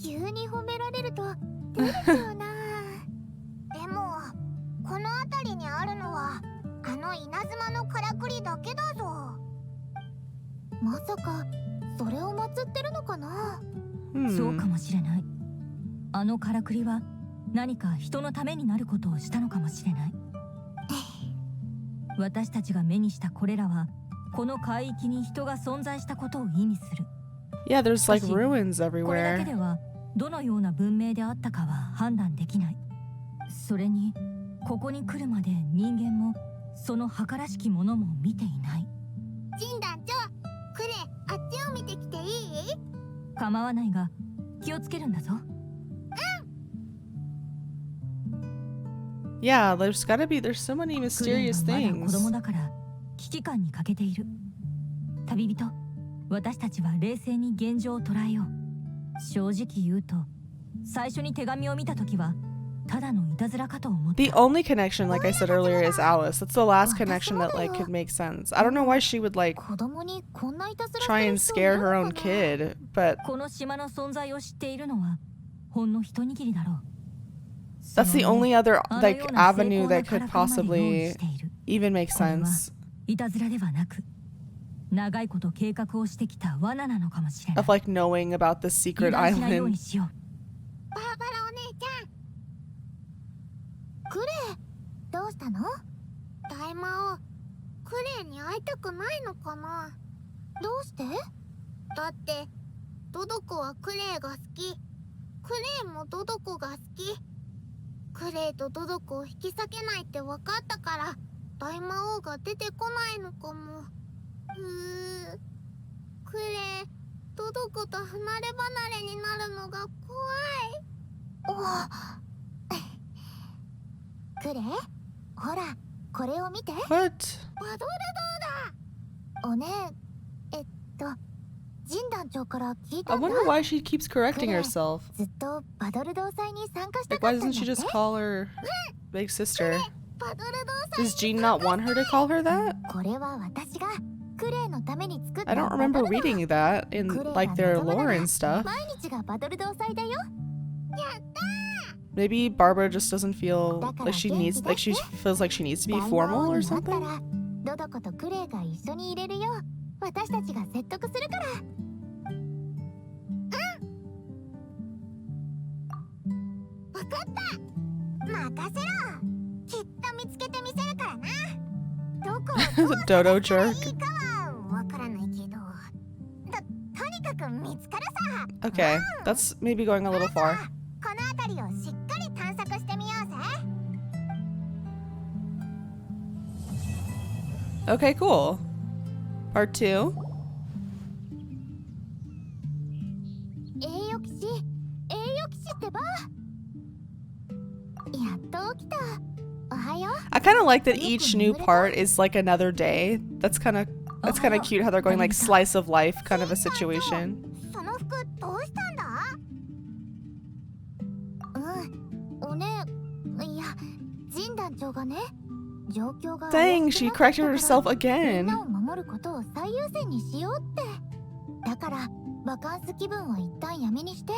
急に褒められると照れちゃうな。でもこの辺りにあるのはあの稲妻のからくりだけだぞ。まさかそれを祀ってるのかな？そうか Hmm. もしれない。あのからくりは何か人のためになることをしたのかもしれない。私たちが目にしたこれらはこの海域に人が存在したことを意味する。 Yeah, there's like しかし、 ruins これだけ everywhere. ではどのような文明であったかは判断できない。それにここに来るまで人間もその墓らしきものも見ていない。ジン団長、クレイあっちを見てきていい？構わないが気をつけるんだぞ。Yeah, there's so many クレイ mysterious はまだ子供 things. だから危機感に欠けている。旅人、私たちは冷静に現状を捉えよう。正直言うと、最初に手紙を見たときはただのいたずらかと思った。 The only connection, like I said earlier, is Alice. That's the last connection that like could make sense. I don't know why she would like 子供にこんないたずらす try る and 人 scare いる her の own かな？ kid, but この島の存在を知っているのはほんの一握りだろう。 that's the only other あの like ような精 avenue 巧な that か could らくりまで用意 possibly している。 even make これは sense いたずらではなく、長いこと計画をしてきた罠なのかもしれない。 of like knowing about this secret 油断しないよう island. にしよう。バーバラお姉ちゃん。クレイ、どうしたの？大魔王、クレイに会いたくないのかな？どうして？だってドドコはクレイが好き。クレイもドドコが好き。クレイとドドコを引き裂けないって分かったから大魔王が出てこないのかも。クレイ、ドドコと離れ離れになるのが怖い。クレイ、ほらこれを見て。 What? バドルドーだ。おねジン団長から聞い I たんだ。 wonder why she keeps correcting クレイ herself. ずっとバドル同祭に参加した Like, か why ったん doesn't だ she って。 just call her big sister? バドル同祭 Does Jean not want her to call her that? これは私がクレイのために作った I don't バ remember トルだ。 reading that in like their lore and stuff. 毎日がバトル同祭だよ。やった Maybe Barbara just doesn't feel like she needs, like she feels like she needs to be ー。 formal or 団子王に something. なったらドドコとクレイが一緒に入れるよう私たちが説得するから。わかった。任せろ。きっと見つけてみせるからな。どこをどう Dodo したらい jerk. いかはわからないけど。とにかく見つかるさ。 Okay, that's maybe going a little far. この辺りをしっかり探索してみようぜ。 Okay, cool. Part 2. 栄養騎士ってば。やっと起きた。おはよう。 I kind of like that each new part is like another day. That's kind of cute how they're going like slice of life kind of a situation. その服どうしたんだ？おね、いや、ジン団長がね、状況が Dang, she corrected herself みん again. なを守ることを最優先にしようって。だからバカンス気分は一旦やめにして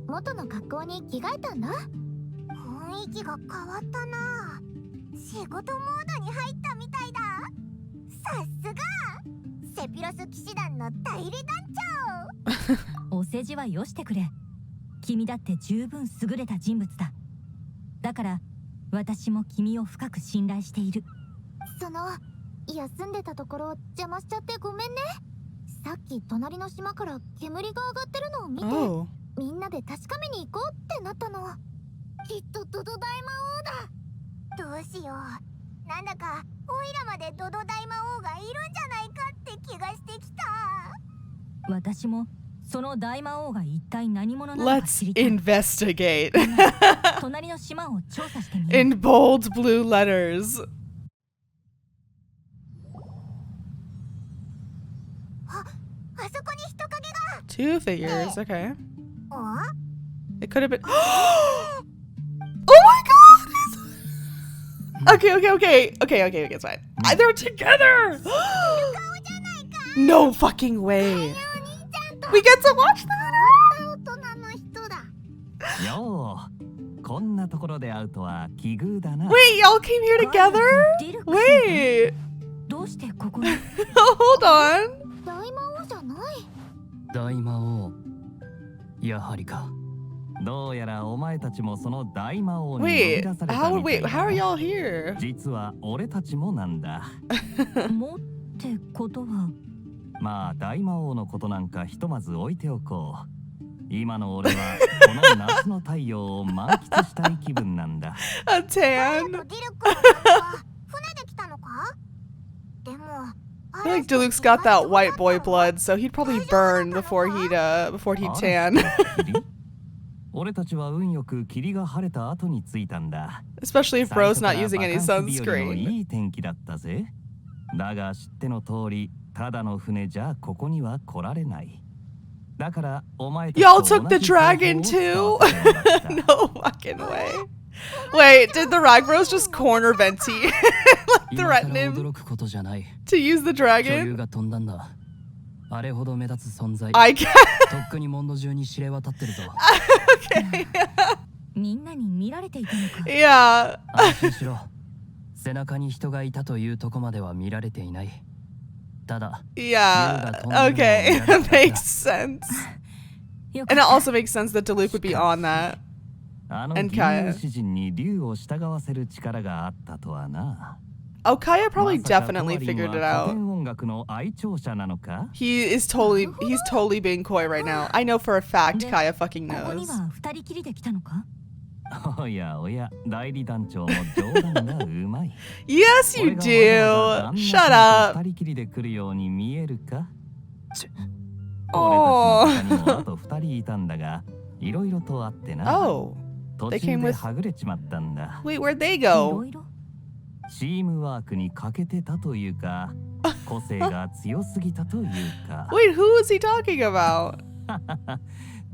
元の格好に着替えたんだ。雰囲気が変わったな。仕事モードに入ったみたいだ。さすがセピロス騎士団の代理団長。お世辞はよしてくれ。君だって十分優れた人物だ。だから私も君を深く信頼している。その休んでたところ邪魔しちゃってごめんね。さっき隣の島から煙が上がってるのを見て、 Oh. みんなで確かめに行こうってなったの。きっとドド大魔王だ。どうしよう。なんだかオイラまでドド大魔王がいるんじゃないかって気がしてきた。私もその大魔王が一体何者なのか Let's 知りたい。 investigate. 隣の島を調査してみよう。 In bold blue letters. あそこに人影が。 Two figures, okay. お It could have been. Oh my god! Okay, it's fine. They're together! No fucking way. We get to watch that! 大人の人だ。よう、こんなところで会うとは奇遇だな。 Wait, y'all came here together? ディルク Wait! どうしてここに？ Hold on. 大魔王じゃない。大魔王、やはりか。どうやらお前たちもその大魔王に呼び Wait, 出されたみたいだ how are y'all here? 実は俺たちもなんだ。もってことは。まあ大魔王のことなんかひとまず置いておこう。今の俺はこの夏の太陽を満喫したい気分なんだ。A と tan. ディルクの方は船で来たのか？でも I feel like Diluc's got that white boy blood, so he'd probably burn before he'd tan. 俺たちは運よく霧が晴れた後に着いたんだ。 Especially if Bro's not using any 最初からバカンス日和の sunscreen. いい天気だったぜ。だが知っての通り、ただの船じゃここには来られない。だからお前たち Y'all と took 同 the じ方法を dragon 使 too? わせてもらった No fucking way. Wait, did the Ragbros just corner Venti? Like 今から threaten him 驚くことじゃない。 to use the 巨 dragon? 竜が飛んだんだ。あれほど目立つ存在。 I can't. とっくにモンド中に知れ渡ってるぞ。Okay. みんなに見られていたのか。 Yeah. 安心しろ。背中に人がいたというとこまでは見られていない。ただ、 Yeah. Okay. That makes sense. よか And っ it た。 also makes sense that Diluc would be on that. あの And 銀 Kaeya 融詩人に竜を従わせる力があったとはな。 Oh, Kaeya probably まさか definitely トワリン figured は it 古 out. 典音楽の愛聴者なのか？ He's totally being coy right now. I know for a fact De- Kaeya fucking ここに knows. は二人きりで来たのか？おやおや、代理団長も冗談がうまい。 Yes, you 俺がわざわ do. ざ Shut 旦那さんと up. 二人きりで来るように見えるか？ Oh. 俺たちの他にもあと二人いたんだが、いろいろとあってな。 Oh. 途 they 中 came で with- はぐれちまったんだ。 Wait, whe'd they いろ go? いろ。チームワークに欠けてたというか、個性が強すぎたというか。Wait, who is he talking about?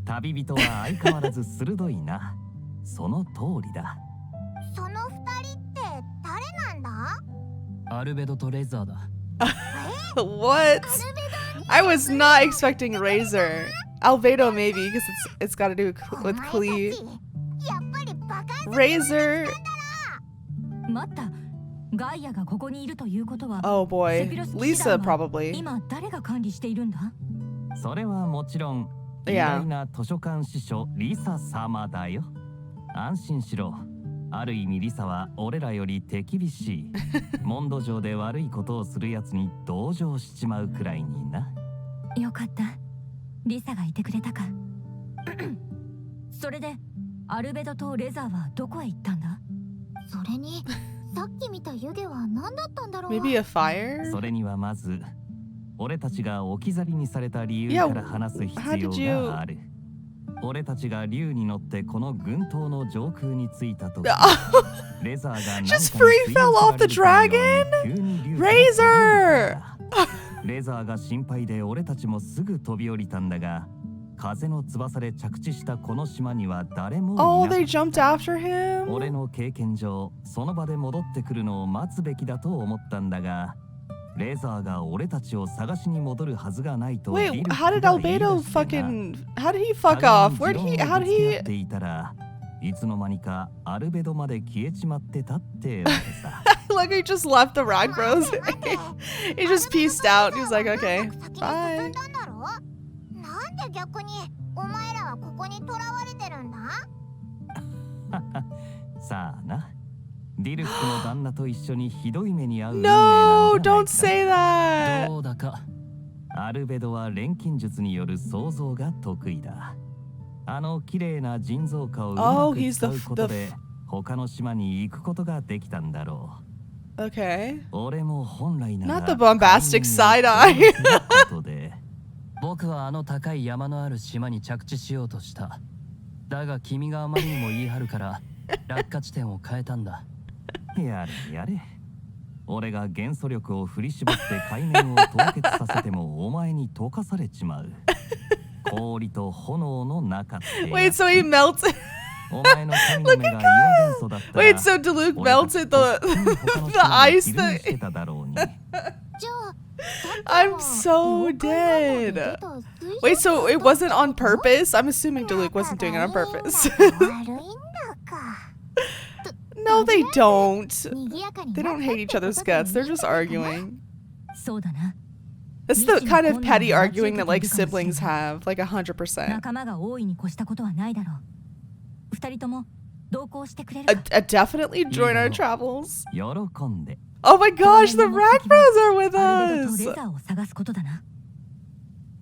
旅人は相変わらず鋭いな。その通りだ。その二人って誰なんだ？アルベドとレザーだ。What? I was not expecting Razor. Albedo maybe because it's got to do with お前たち Klee. やっぱりバカ Razor. 待った。ガイアがここにいるということは、 Oh boy. セピロス騎士 Lisa 団は probably. 今誰が管理しているんだ？それはもちろん、偉 Yeah. 大な図書館司書リサ様だよ。安心しろ。ある意味リサは俺らより手厳しい。モンド上で悪いことをするやつに同情しちまうくらいにな。よかった。リサがいてくれたか。それで、アルベドとレザーはどこへ行ったんだ？それにさっき見た湯気は何だったんだろう。 Maybe a fire? それにはまず、俺たちが置き去りにされた理由から話す必要がある。俺たちが竜に乗ってこの群島の上空に着いたとき、レザーが何かに Just free fell off the dragon? 急に竜が Razor! レザーが心配で俺たちもすぐ飛び降りたんだが、風の翼で着地したこの島には誰もいな Oh, か they った。 jumped after him? 俺の経験上、その場で戻ってくるのを待つべきだと思ったんだが、レザーが俺たちを探しに戻るはずがないと。 Wait, how did Albedo fucking... How did he fuck off? Where did he... How did he... っていたら、いつの間にかアルベドまで消えちまってたってわけさ。Like he just left the Rag Bros. He just pieced out. He was like, okay, 先に進 bye. んだんだろ？なんで逆にお前らはここに囚われてるんだ？さあな。ディルックの旦那と一緒にひどい目に遭う運命 No, なんじゃない don't か。 say that. どうだか。アルベドは錬金術による創造が得意だ。あの綺麗な人造花をうま Oh, く he's 使 the- うことで他の島に行くことができたんだろう。 Okay. 俺も本来なら Not the bombastic side eye. ことで僕はあの高い山のある島に着地しようとした。だが君があまりにも言い張るから落下地点を変えたんだ。やれやれ。俺が元素力を振り絞って海面を凍結させてもお前に溶かされちまう。氷と炎の中ってやつ。 Wait, so he melted. お前の神の目が岩元素だったら Wait, so Diluc melted the ice だ that... ただろうに。じゃあ I'm so dead. Wait, so it wasn't on purpose? I'm assuming Diluc wasn't doing it on purpose. 悪いんだか。 No, they don't. 賑やかに They な don't ったっ hate て each other's ことで guts. They're いい just のかな？ arguing. そうだな。 It's the kind of petty arguing that like siblings have, like 100%. 仲間が多いに越したことはないだろう。二人とも同行してくれるか？ Definitely join our travels. 喜んで。 Oh my gosh, the Rag Bros are with アルベドと us. レザーを探すことだな。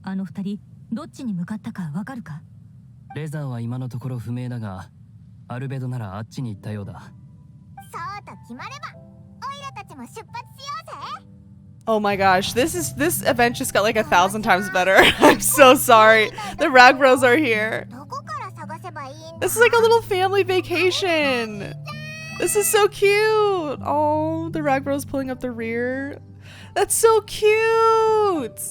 あの二人どっちに向かったかわかるか？レザーは今のところ不明だが、アルベドならあっちに行ったようだ。そうと決まれば、オイラたちも出発しようぜ。 Oh my gosh, this event just got like 1,000 times better. I'm so sorry. The Rag Bros are here. どこから探せばいいんだ？ This is like a little family vacation. This is so cute. Oh, the Rag Bros pulling up the rear. That's so cute.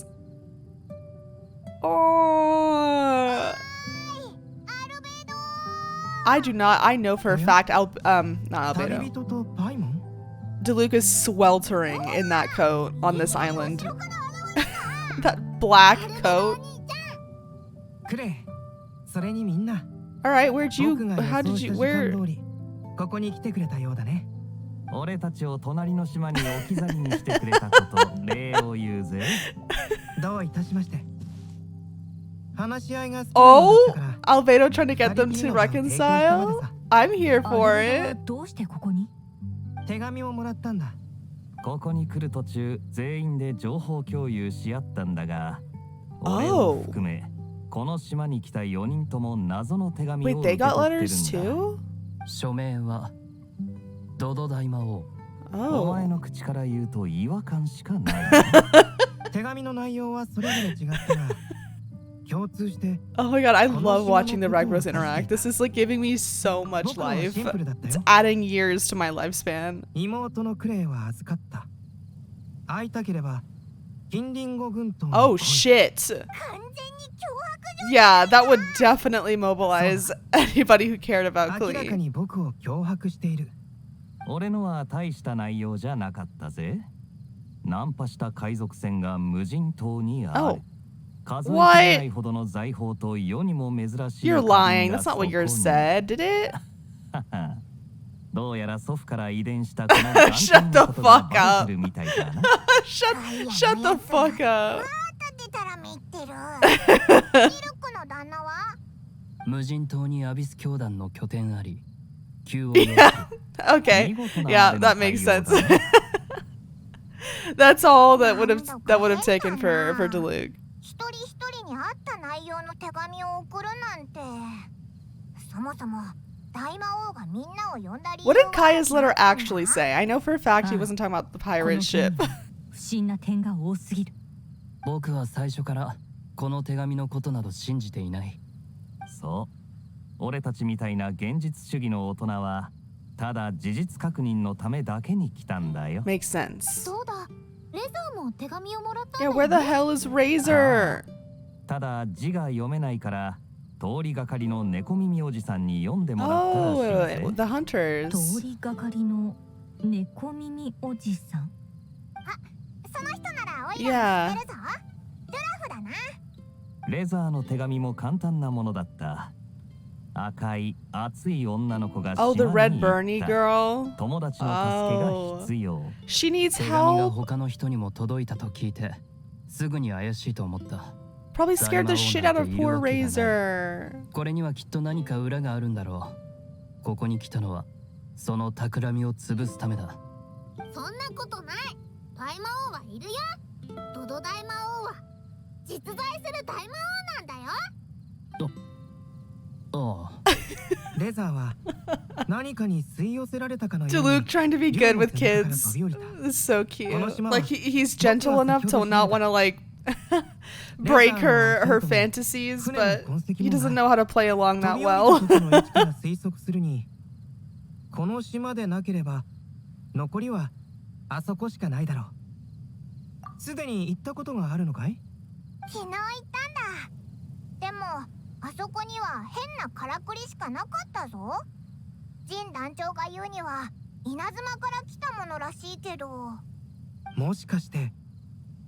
Oh. I do not. I know for a fact. Not Albedo. 旅人とパイモン？ Diluc is sweltering in that coat on this island. That black coat. くれ。それにみんな。 All right, where'd you? 僕が How 予想 did し you? た時 Where? 間通り、ここに来てくれたようだね。俺たちを隣の島に置き去りにしてくれたこと礼を言うぜ。どういたしまして。話し合いが好きな Oh, のだったから。 Albedo trying to get them to reconcile. I'm here ア for ルベドは it. どうしてここに？手紙をもらったんだ。ここに来る途中、全員で情報共有し合ったんだが、俺を含め、この島に来た4人とも謎の手紙を Wait, 受 they け got 取ってる letters んだ。 too? 署名はドド大魔王。お Oh. 前の口から言うと違和感しかない。手紙の内容はそれぞれ違ったが、共通して Oh my god, I love watching the Ragbros interact. This is like giving me so much life. It's adding years to my lifespan. 妹のクレイは預かった。会いたければ近隣語軍島に Oh 来い。 shit. Yeah, that would definitely mobilize anybody who cared about 明らか Klee. に僕を脅迫している。俺のは大した内容じゃなかったぜ。ナンパした海賊船が無人島にある。 Oh. 数えきれないほどの財宝と世にも珍しい。 You're lying. That's not what yours said, did it? どうやら祖父から遺伝したこの Shut the fuck up. みたいだな。Shut the fuck up. 立てたら見ってる。ミルクの旦那は？無人島にアビス教団の拠点あり、急を要する。 Okay. Yeah, that makes sense. That's all that would have taken for Diluc. 一人一人に合った内容の手紙を送るなんて。そもそも大魔王がみんなを呼んだ理由 What は did Kaeya's letter actually say? I know for a fact he wasn't talking about the pirate ship. 不審な点が多すぎる。僕は最初からこの手紙のことなど信じていない。そう。俺たちみたいな現実主義の大人はただ事実確認のためだけに来たんだよ。 Makes sense. そうだ。レザーも手紙をもらったんだ Yeah, よ where the hell is Razor? ただ字が読めないから通りがかりの猫耳おじさんに読んでもらったらしい Oh, ぜ。 the hunters. 通りがかりの猫耳おじさん。その人ならおいらも知ってるぞ。ドラフだな。レザーの手紙も簡単なものだった。赤い熱い女の子が Oh, the 島 red に行 Bernie った girl. 友達の助けが必要。 She needs 手紙が help. 他の人にも届いたと聞いて、すぐに怪しいと思った。 Probably scared the shit out of poor Razor. これにはきっと何か裏があるんだろう。ここに来たのはその企みを潰すためだ。そんなことない。大魔王はいるよ。ドド大魔王は実在する大魔王なんだよ。ああ。レザーは何かに吸い寄せられたかのよう Diluc に trying to be good with kids. It's so cute. Like he's gentle enough to not want to like break her fantasies, but he doesn't know how to play along that 飛び降 well. りた時の位置から推測するに、この島でなければ残りはあそこしかないだろう。すでに行ったことがあるのかい？昨日行ったんだ。でもあそこには変なからくりしかなかったぞ。ジン団長が言うには稲妻から来たものらしいけど。もしかして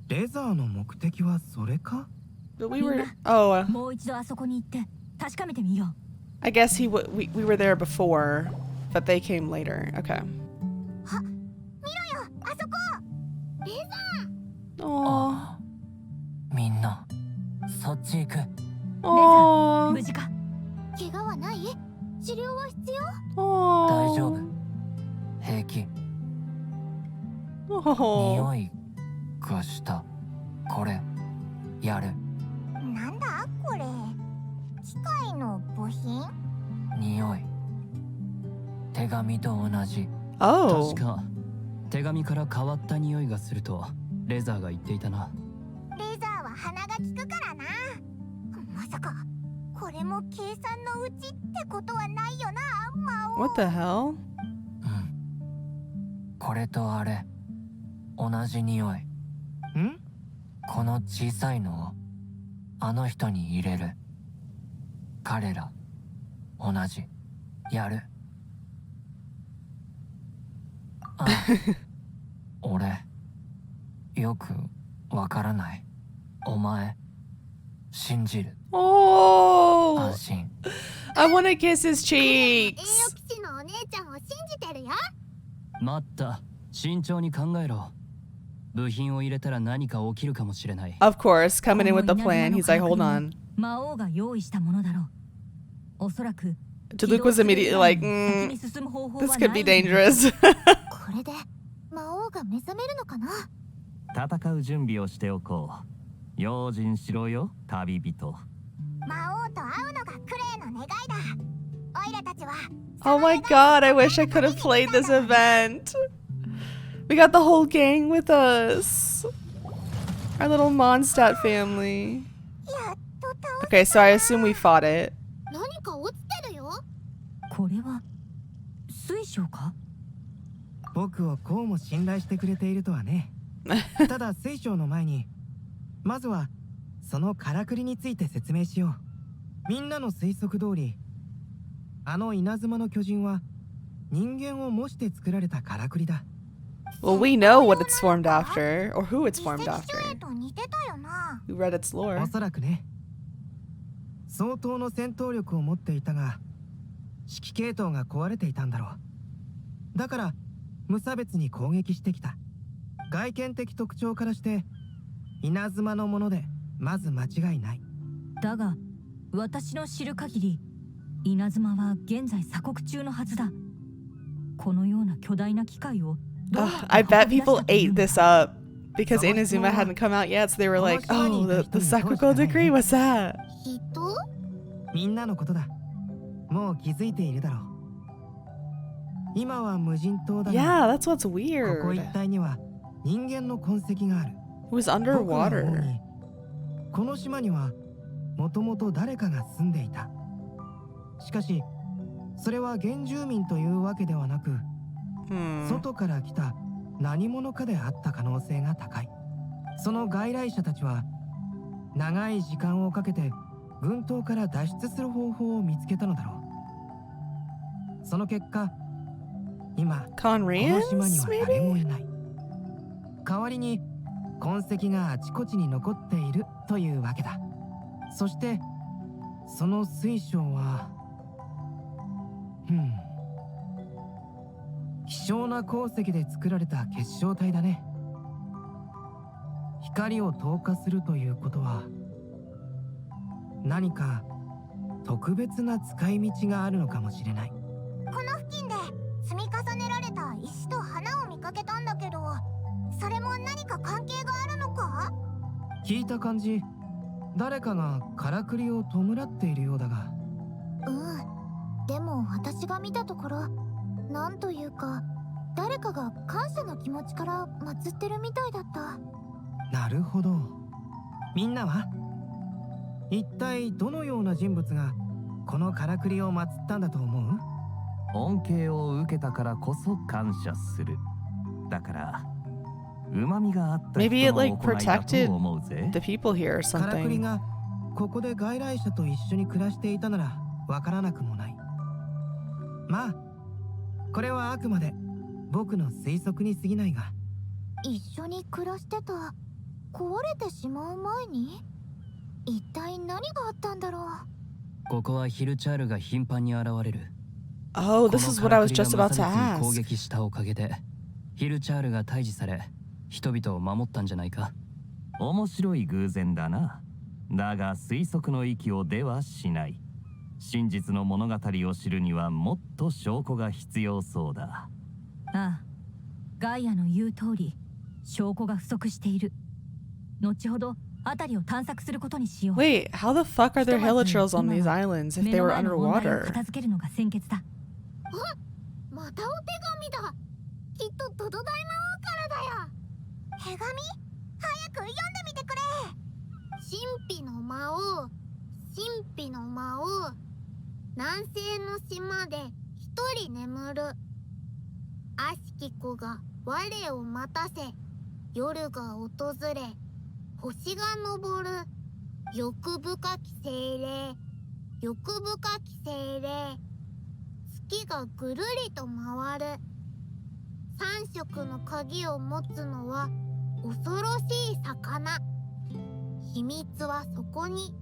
レザーの目的はそれか？ But we were oh, もう一度あそこに行って確かめてみよう。 I guess we were there before, but they came later. Okay. 見ろよ、あそこ。レザー。Oh, みんなそっち行く。oh, 無事か？怪我はない？治療は必要？ oh. 大丈夫。平気。 Oh. 匂いがした。これやる。なんだこれ？機械の部品？匂い。手紙と同じ。 Oh. 確か手紙から変わった匂いがするとレザーが言っていたな。レザーは鼻が利くからな。まさかこれも計算のうちってことはないよな、魔王。 What the hell? うん。これとあれ同じ匂い。ん？この小さいのをあの人に入れる。彼ら同じ。やる。ああ俺よくわからない。お前信じる。 Oh. 安心。 I want to kiss his 栄養 cheeks. 騎士のお姉ちゃんを信じてるよ。待った。慎重に考えろ。部品を入れたら何か起きるかもしれない。 Of course, coming in with the plan. He's like, hold on. 魔王が用意したものだろう。おそらく Diluc was immediately like, 先に進む方法は this ない could be dangerous. これで魔王が目覚めるのかな。戦う準備をしておこう。用心しろよ、旅人。魔王と会うのがクレイの願いだ。オイラたちは Oh my god, I wish I could have played this event. We got the whole gang with us. Our little Mondstadt family. やっと倒 Okay, so I assume we fought it. 何か落ちてるよ。これは水晶か？僕をこうも信頼してくれているとはね。ただ水晶の前にまずはそのからくりについて説明しよう。みんなの推測通り、あの稲妻の巨人は人間を模して作られたからくりだ。Well, we know what it's formed after, or who it's 遺 formed 跡 after. 書へと似てたよな。 Who read its お lore. そらくね。相当の戦闘力を持っていたが、指揮系統が壊れていたんだろう。だから無差別に攻撃してきた。外見的特徴からして稲妻のものでまず間違いない。だが私の知る限り稲妻は現在鎖国中のはずだ。このような巨大な機械を I bet people ate this up because Inazuma hadn't come out yet, so they were like, oh, the Sakugo decree was that. 人？みんなのことだ。もう気づいているだろう。今は無人島だが、 Yeah, that's what's ここ weird. 一帯には人間の痕跡がある。 It was 僕が思う underwater. にこの島にはもともと誰かが住んでいた。しかしそれは原住民というわけではなく、外から来た何者かであった可能性が高い。その外来者たちは長い時間をかけて群島から脱出する方法を見つけたのだろう。その結果、今この Conrians, 島には誰も maybe? いない。代わりに痕跡があちこちに残っているというわけだ。そしてその水晶は希少な鉱石で作られた結晶体だね。光を透過するということは何か特別な使い道があるのかもしれない。この付近で積み重ねられた石と花を見かけたんだけど、それも何か関係があるのか？聞いた感じ、誰かがからくりを弔っているようだが。でも私が見たところ、なんというか誰かが感謝の気持ちから祀ってるみたいだった。なるほど。みんなは一体どのような人物がこのからくりを祀ったんだと思う？恩恵を受けたからこそ感謝する。だから旨味があった人 Maybe it の like 行いだ protected と思うぜ。 the people here or からくり something. がここで外来者と一緒に暮らしていたならわからなくもない。まあこれはあくまで僕の推測に過ぎないが。一緒に暮らしてた。壊れてしまう前に一体何があったんだろう。ここはヒルチャールが頻繁に現れる。 Oh, this is what I was just about to 攻 ask. 撃したおかげでヒルチャールが退治され人々を守ったんじゃないか。面白い偶然だな。だが推測の域をではしない。真実の物語を知るにはもっと証拠が必要そうだ。ああ、ガイアの言う通り証拠が不足している。後ほど辺りを探索することにしよう。 Wait, how the fuck are there hilichurls on these islands if 目 they の were 前の問題を underwater? 片付けるのが先決だ。またお手紙だ。きっとトド大魔王からだよ。手紙？早く読んでみてくれ。神秘の魔王、神秘の魔王。南西の島で一人眠る。悪しき子が我を待たせ、夜が訪れ、星が昇る。欲深き精霊、欲深き精霊。月がぐるりと回る。三色の鍵を持つのは恐ろしい魚。秘密はそこに。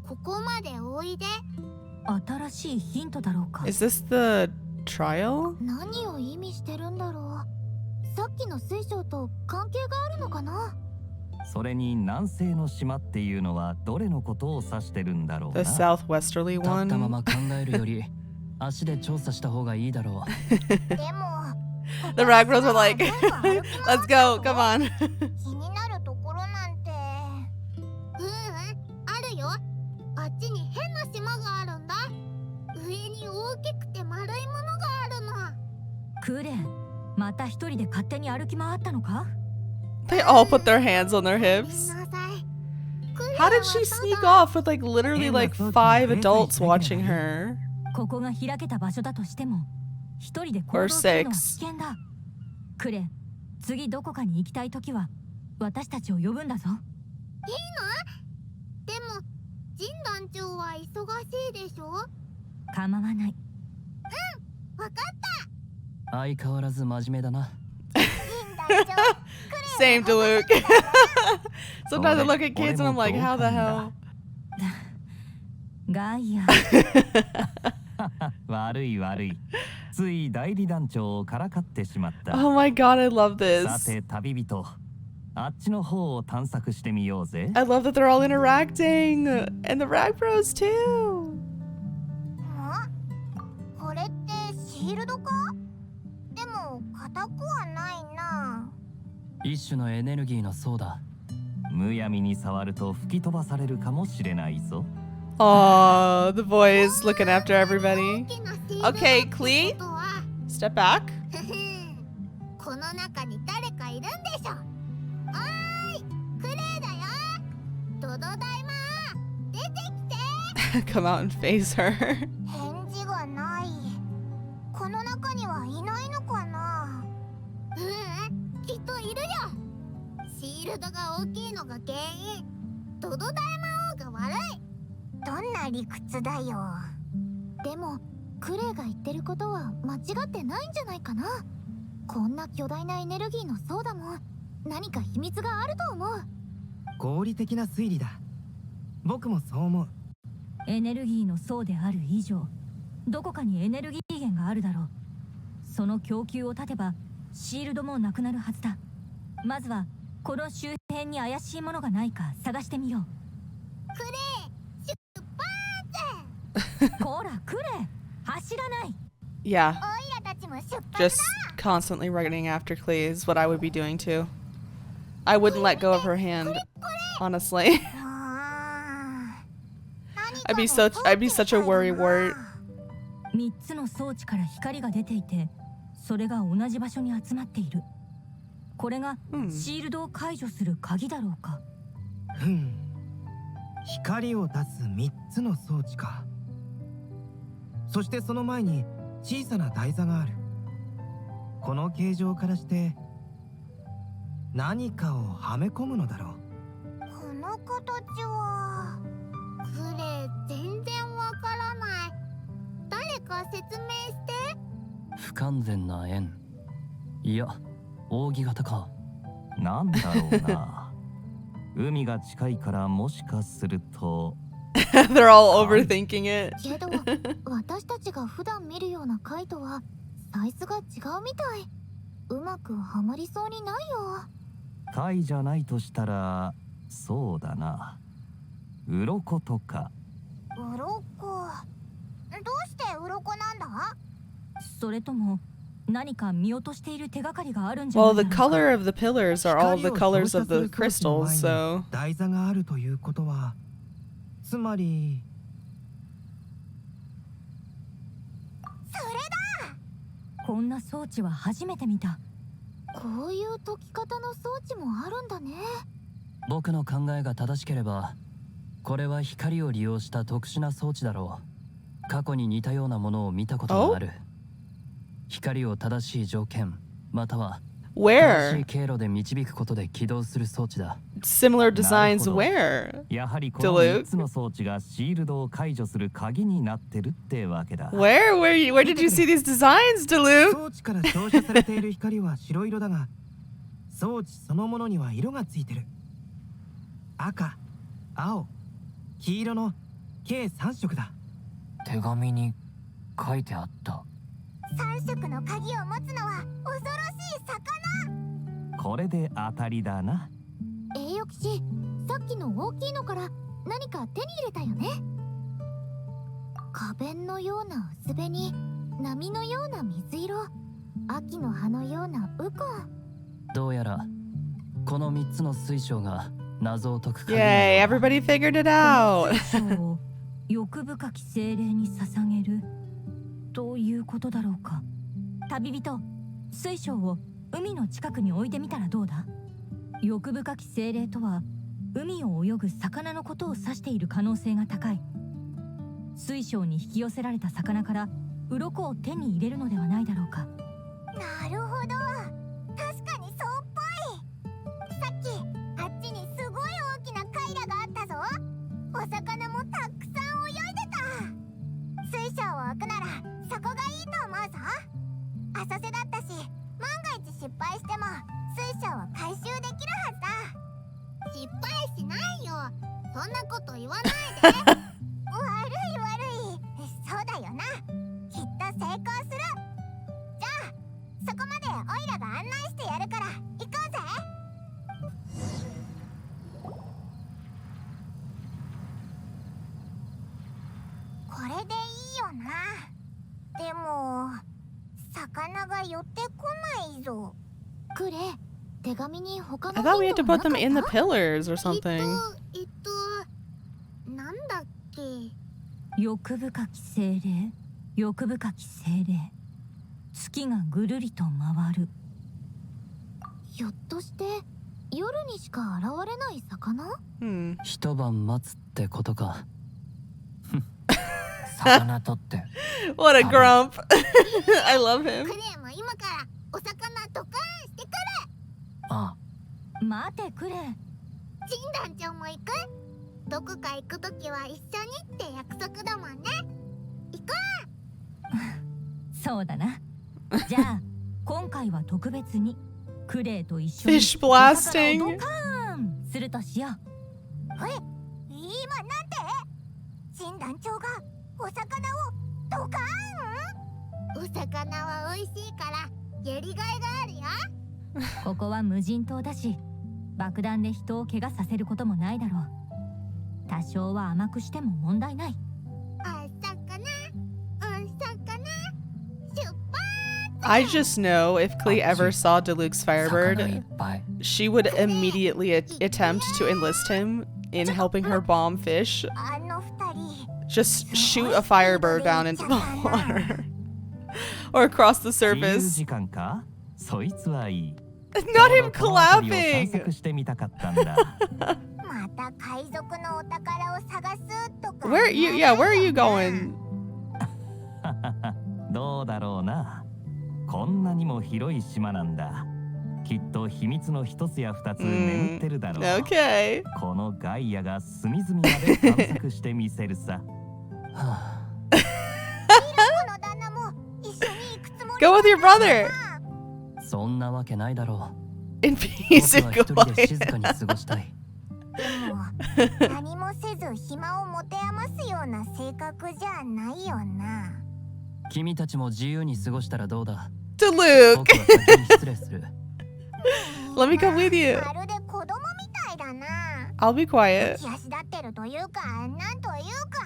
ここまでおいで。新しいヒントだろうか。 Is this the trial? 何を意味してるんだろう。さっきの水晶と関係があるのかな。それに南西の島っていうのはどれのことを指してるんだろう The な。 southwesterly 立ったま one? ま考えるより足で調査した方がいいだろでも The Ragros were like, let's go, come on. 気になるところなんて。あるよ。あっちに変な島があるんだ。上に大きくて丸いものがあるの。クレン、また一人で勝手に歩き回ったのか？ They all put their hands on their ごめん hips. なさい。How did she sneak off with like literally like 5 adults watching her? ここが開けた場所だとしても一人で行 Or 動するのは危 6. 険だ。クレ、次どこかに行きたいときは私たちを呼ぶんだぞ。いいの？でもジン団長は忙しいでしょ？構わない。わかった。相変わらず真面目だな。ジン団長、クレ Same Diluc. Sometimes I look at kids and I'm like, how the hell? ガイア。悪い悪い。つい代理団長をからかってしまった。Oh my god, I love さ this. て旅人、あっちの方を探索してみようぜ。 I love that they're all interacting. And the rag bros too. これってシールドか？でも硬くはないな。一種のエネルギーの層だ。むやみに触ると吹き飛ばされるかもしれないぞ。Aw, the boy is looking after everybody. 大きなシールド Okay, って Klee, ことはstep back. この中に誰かいるんでしょ。おーい、クレイだよ。ドド大魔出てきて。 Come out and face her. 返事がない。この中にはいないのかな。きっといるよ。シールドが大きいのが原因。ドド大魔王が悪い。どんな理屈だよ。でもクレイが言ってることは間違ってないんじゃないかな。こんな巨大なエネルギーの層だもん。何か秘密があると思う。合理的な推理だ。僕もそう思う。エネルギーの層である以上、どこかにエネルギー源があるだろう。その供給を断てばシールドもなくなるはずだ。まずはこの周辺に怪しいものがないか探してみよう。クレイ、出発。こらクレ、走らない。 Yeah, オイラたちも出発だ。 just constantly running after Klee is what I would be doing too. I wouldn't let go of her hand, honestly. I'd be such a worrywart. 3つの装置から光が出ていて、それが同じ場所に集まっている。これがシールドを解除する鍵だろうか。光を出す3つの装置か。そしてその前に小さな台座がある。この形状からして何かをはめ込むのだろう。この形はクレイ全然わからない。誰か説明して。不完全な円。いや、扇形か。なんだろうな。海が近いからもしかすると。They're all overthinking it. けど私たちが普段見るような貝とはサイズが違うみたい。うまくはまりそうにないよ。貝じゃないとしたらそうだな。鱗とか。鱗。どうして鱗なんだ？それとも何か見落としている手がかりがあるんじゃない Well, だ the ろうか。 color of the pillars are all the 光を colors of the 照射する装置の crystals, 前に so 台座があるということは、つまりそれだ。こんな装置は初めて見た。こういう解き方の装置もあるんだね。僕の考えが正しければ、これは光を利用した特殊な装置だろう。過去に似たようなものを見たことがある。光を正しい条件または正し where? い経路で導くことで起動する装置だ。Similar designs なるほど。 where? やはりこの3つの装置がシールドを解除する鍵になってるってわけだ。 Where did you see these designs, Diluc? 装置から照射されている光は白色だが、装置そのものには色がついてる。赤、青、黄色の計3色だ。手紙に書いてあった。3色の鍵を持つのは恐ろしい魚。これで当たりだな。栄誉騎士、さっきの大きいのから何か手に入れたよね。花弁のような薄紅、波のような水色、秋の葉のようなウコン。どうやらこの3つの水晶が謎を解く鍵 Yay, なのだ。 everybody figured it out. 水晶を欲深き精霊に捧げるということだろうか。旅人、水晶を海の近くに置いてみたらどうだ。欲深き精霊とは海を泳ぐ魚のことを指している可能性が高い。水晶に引き寄せられた魚から鱗を手に入れるのではないだろうか。なるほど、確かにそうっぽい。さっきあっちにすごい大きなカイラがあったぞ。お魚もたくさん泳いでた。水晶を置くならそこがいいと思うぞ。浅瀬だったし、万が一失敗しても水晶を回収できるはずだ。失敗しないよ、そんなこと言わないで。悪い悪い、そうだよな、きっと成功する。じゃあそこまでオイラが案内してやるから行こうぜ。これでいいよな。でも魚が寄ってこないぞ。クレ、手紙に他の I thought we had to ヒントは put them な in the かった？ pillars or something. なんだっけ。欲深き精霊、欲深き精霊、月がぐるりと回る。ひょっとして夜にしか現れない魚？一晩待つってことか。魚取って。What a grump. I love him. クレイも今からお魚ドカーンしてくる。ああ、待てクレ。チン団長も行く？どこか行くときは一緒にって約束だもんね。行こう。そうだな。じゃあ今回は特別にクレイと一緒に Fish blasting ドカーンするとしよう。今なんて？チン団長がお魚をドカーン？お魚は美味しいからやりがいがあるよ。ここは無人島だし、爆弾で人を怪我させることもないだろう。多少は甘くしても問題ない。I just know if Klee ever saw Diluc's Firebird, she would immediately attempt to enlist him in helping her bomb fish. Just shoot a Firebird down into the water. Or across the surface. Not him clapping! Where are you? Yeah, where are you going? どうだろうな。こんなにも広い島なんだ。きっと秘密の一つや二つ眠ってるだろう。Okay. このガイアが隅々まで探索してみせるさ。Go with your brother. そんなわけないだろう。In peace and quiet. 僕は一人で静かに過ごしたい。でも何もせず暇を持て余すような性格じゃないよな。君たちも自由に過ごしたらどうだ。Diluc. 僕は先に失礼する。Let me come with you. まるで子供みたいだな。I'll be quiet. 気足立ってるというか、なんというか。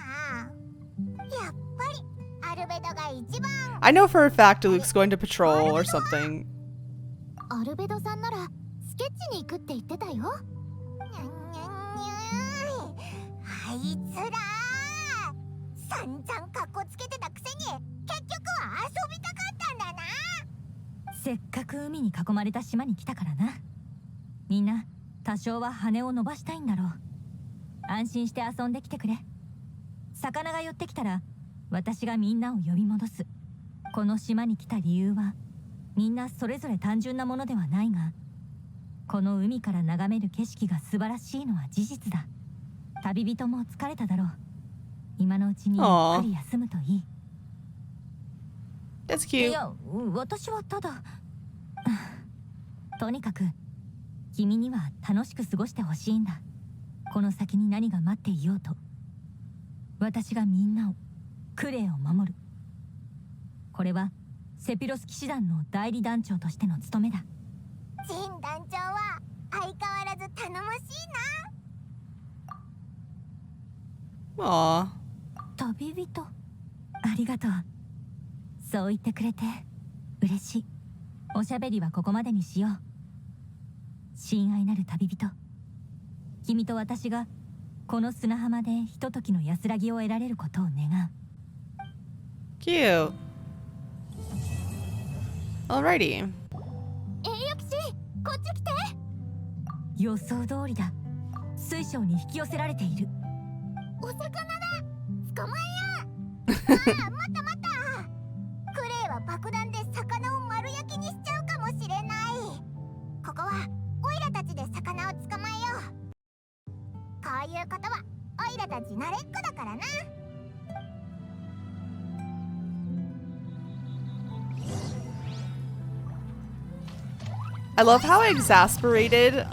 やっぱりアルベドが一番。I know for a fact Diluc's going to patrol or something. アルベドさんならスケッチに行くって言ってたよ。あいつら散々カッコつけてたくせに結局は遊びたかったんだな。せっかく海に囲まれた島に来たからな。みんな多少は羽を伸ばしたいんだろう。安心して遊んできてくれ。魚が寄ってきたら私がみんなを呼び戻す。この島に来た理由はみんなそれぞれ単純なものではないが、この海から眺める景色が素晴らしいのは事実だ。旅人も疲れただろう。今のうちにゆっくり休むといい。That's cute. いや、私はただとにかく君には楽しく過ごしてほしいんだ。この先に何が待っていようと、私がみんなを、クレイを守る。これはセピロス騎士団の代理団長としての務めだ。ジン団長は相変わらず頼もしいな。Aww. 旅人、ありがとう。そう言ってくれて嬉しい。おしゃべりはここまでにしよう。親愛なる旅人、君と私がこの砂浜でひとときの安らぎを得られることを願う。Cute. Alrighty. 栄誉騎士、こっち来て。予想通りだ。水晶に引き寄せられている。お魚だ。捕まえよう。ああ、待った待った。クレイは爆弾で魚を丸焼きにしちゃうかもしれない。ここはオイラたちで魚を捕まえよう。こういうことはオイラたち慣れっこだからな。I love how exasperated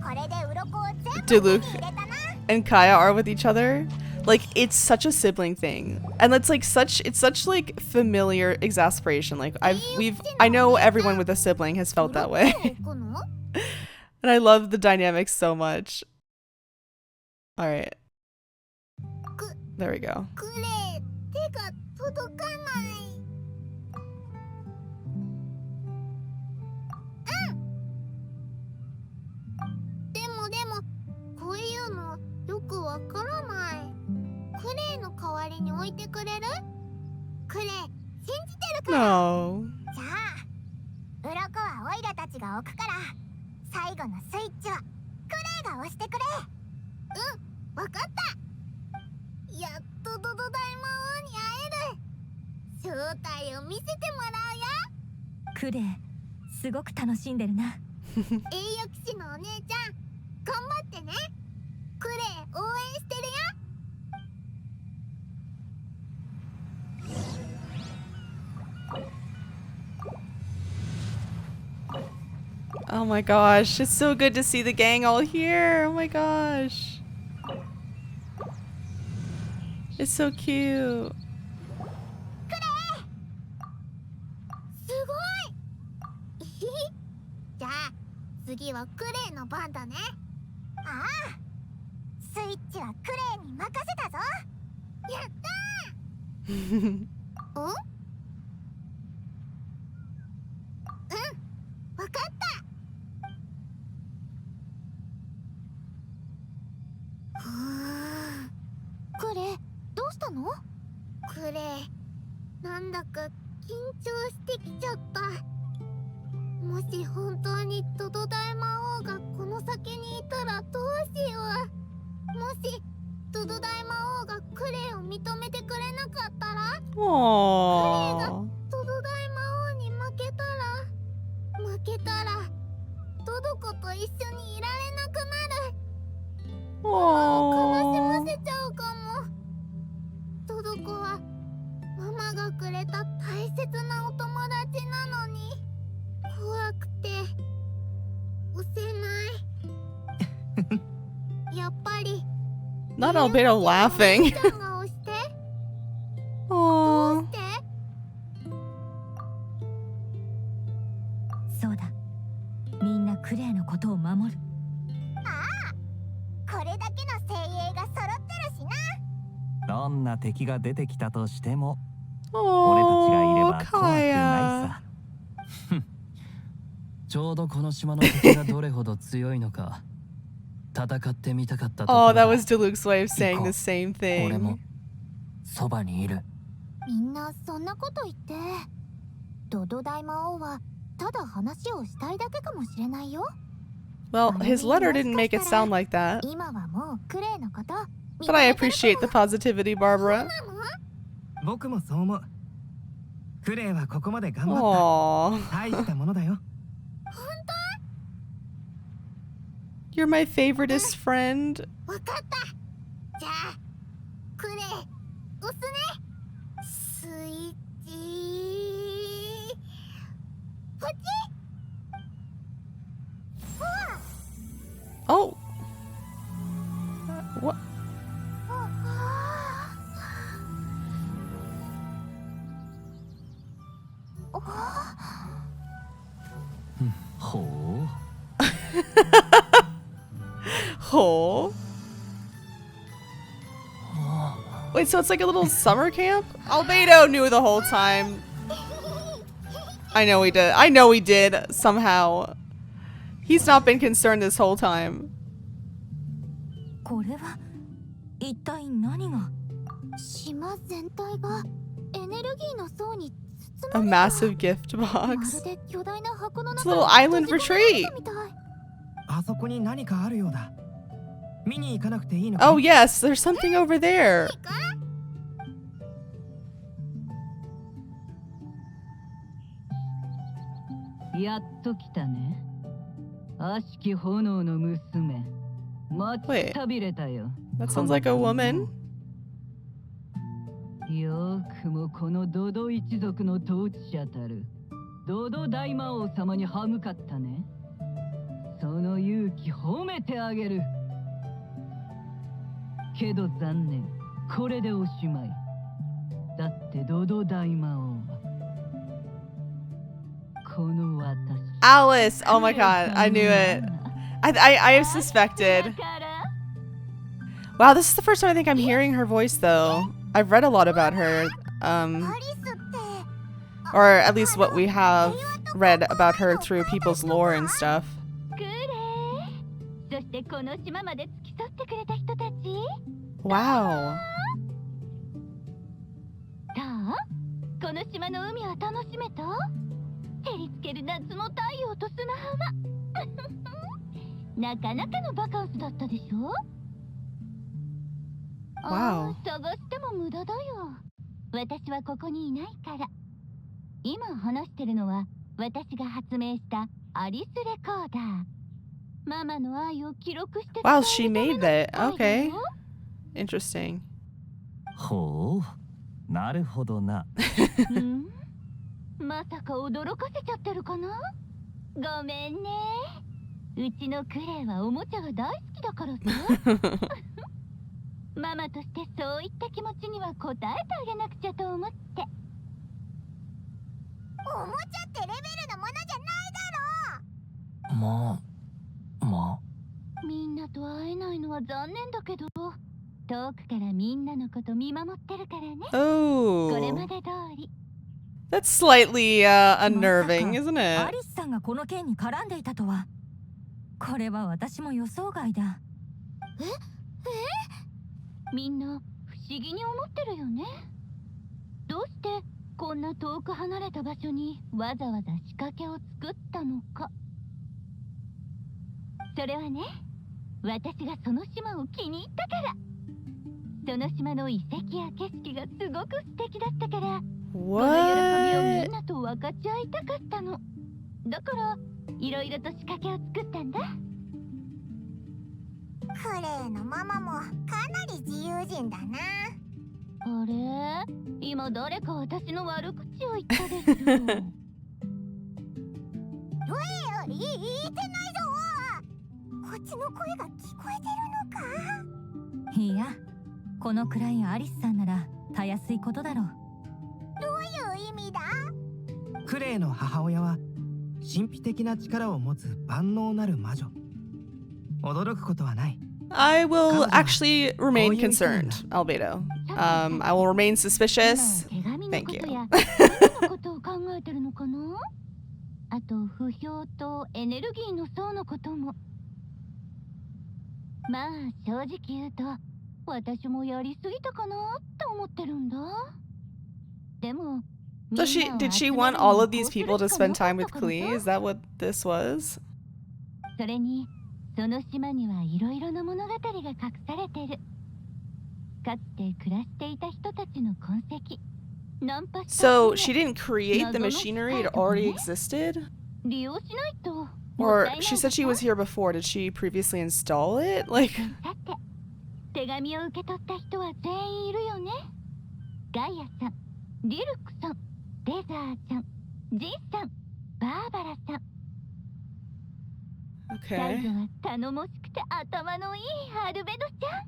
これで鱗を全部 Diluc 手に入れたな。 and Kaeya are with each other. Like, it's such a sibling thing, and it's such like familiar exasperation. Like, I know everyone with a sibling has felt that way. And I love the dynamics so much. All right, there we go. クレイ、手が届かない。でもこういうのよくわからない。クレイの代わりに置いてくれる？クレイ、信じてるから。No. じゃあ、鱗はオイラたちが置くから、最後のスイッチはクレイが押してくれ。うん、わかった。やっとドド大魔王に会える。正体を見せてもらうよ。クレイ、すごく楽しんでるな。栄誉騎士のお姉ちゃん、頑張ってね。クレイ応援してるよ。Oh my gosh, it's so good to see the gang all here. Oh my gosh. It's so cute. クレイ、すごい。じゃあ次はクレイの番だね。ああ、スイッチはクレイに任せたぞ。やったー。うん、わかった。クレイ、どうしたの？クレイ、なんだか緊張してきちゃった。もし本当にドド大魔王がこの先にいたらどうしよう。もしドド大魔王がクレイを認めてくれなかったら、クレイが Aww. ドド大魔王に負けたらドドコと一緒にいられなくなる。悲しま Aww. せちゃうかも。ドドコはママがくれた大切なお友達なのに、怖くて押せない。やっぱり Not Albedo laughing. ちゃんが押して。ど Aww. うして？そうだ、みんなクレイのことを守る。ああ、これだけの精鋭が揃ってるしな。どんな敵が出てきたとしても俺たちがいれ Oh, ば怖くない Kaeya. さ。ちょうどこの島の敵がどれほど強いのか戦ってみたかったとこ Oh, ろだ。 that was Diluc's way of saying the same 俺も thing. そばにいる。みんなそんなこと言って、ドド大魔王はただ話をしたいだけかもしれないよ。 Well, his letter didn't make it sound like that. 今はもうクレイのこと But I appreciate the positivity, Barbara. 僕もそう思う。クレイはここまで頑張っ Aww. た。大したものだよ。 You're my favoriteest friend. わかった。じゃあクレイ押すね。スイッチポチッ。Oh. What? ほう。Oh. Wait, so it's like a little summer camp? Albedo knew the whole time. I know he did. I know he did, somehow. He's not been concerned this whole time. これは一体何が？島全体がエネルギーの層に A massive gift ま box. るで巨大な箱の It's 中 a little island retreat. みたい。あそこに何かあるようだ。見に行かなくていいのか? Oh yes, there's something over there. やっと来たね。悪しき炎の娘。待ちたびれたよ。 That sounds like a woman. よくもこのドド一族の統治者たるドド大魔王様に歯向かったね。その勇気褒めてあげる。けど残念、これでおしまい。だってドド大魔王はこの私。 Alice! Oh my god, I knew it. I suspected. Wow, this is the first time I think I'm hearing her voice though. I've read a lot about her. Or at least what we have read about her through people's lore and stuff. Wow. この島の海は楽しめた？照りつける夏の太陽と砂浜。なかなかのバカンスだったでしょ？ Wow. 探しても無駄だよ。私はここにいないから。今話してるのは私が発明したアリスレコーダー。ママの愛を記録して。 Wow, she made that. Okay. Interesting. ほう、なるほどな。まさか驚かせちゃってるかな？ごめんね。うちのクレイはおもちゃが大好きだからさ。ママとしてそういった気持ちには応えてあげなくちゃと思って。おもちゃってレベルのものじゃないだろ。みんなと会えないのは残念だけど、遠くからみんなのこと見守ってるからね。これまで通り。 That's slightly unnerving, isn't ア it? リスさんがこの件に絡んでいたとは。これは私も予想外だ。みんな不思議に思ってるよね。どうしてこんな遠く離れた場所にわざわざ仕掛けを作ったのか。それはね、私がその島を気に入ったから。その島の遺跡や景色がすごく素敵だったから、この喜びをみんなと分かち合いたかったの。だからいろいろと仕掛けを作ったんだ。クレイのママもかなり自由人だな。あれ？今誰か私の悪口を言ったでしょ。言ってないぞ。こっちの声が聞こえてるのか？いや、このくらいアリスさんならたやすいことだろう。どういう意味だ？クレイの母親は神秘的な力を持つ万能なる魔女。驚くことはない。 I will actually remain concerned, Albedo. I will remain suspicious. Thank you. ことを考えてるのかな？あと不評とエネルギーの層のことも。まあ正直言うと私もやりすぎたかなって思ってるんだ。でも So did she want all of these people to spend time with Klee? Is that what this was? それにその島にはいろいろな物語が隠されてる。かつて暮らしていた人たちの痕跡。ナンパした。 So she didn't create the machinery; it already existed. 利用しないと。 Or she said she was here before. Did she previously install it? Like. さて、手紙を受け取った人は全員いるよね。ガイアさん、ディルクさん、レザーちゃん、ジンさん、バーバラさん。 Okay. 最後は頼もしくて頭のいいアルベドちゃん。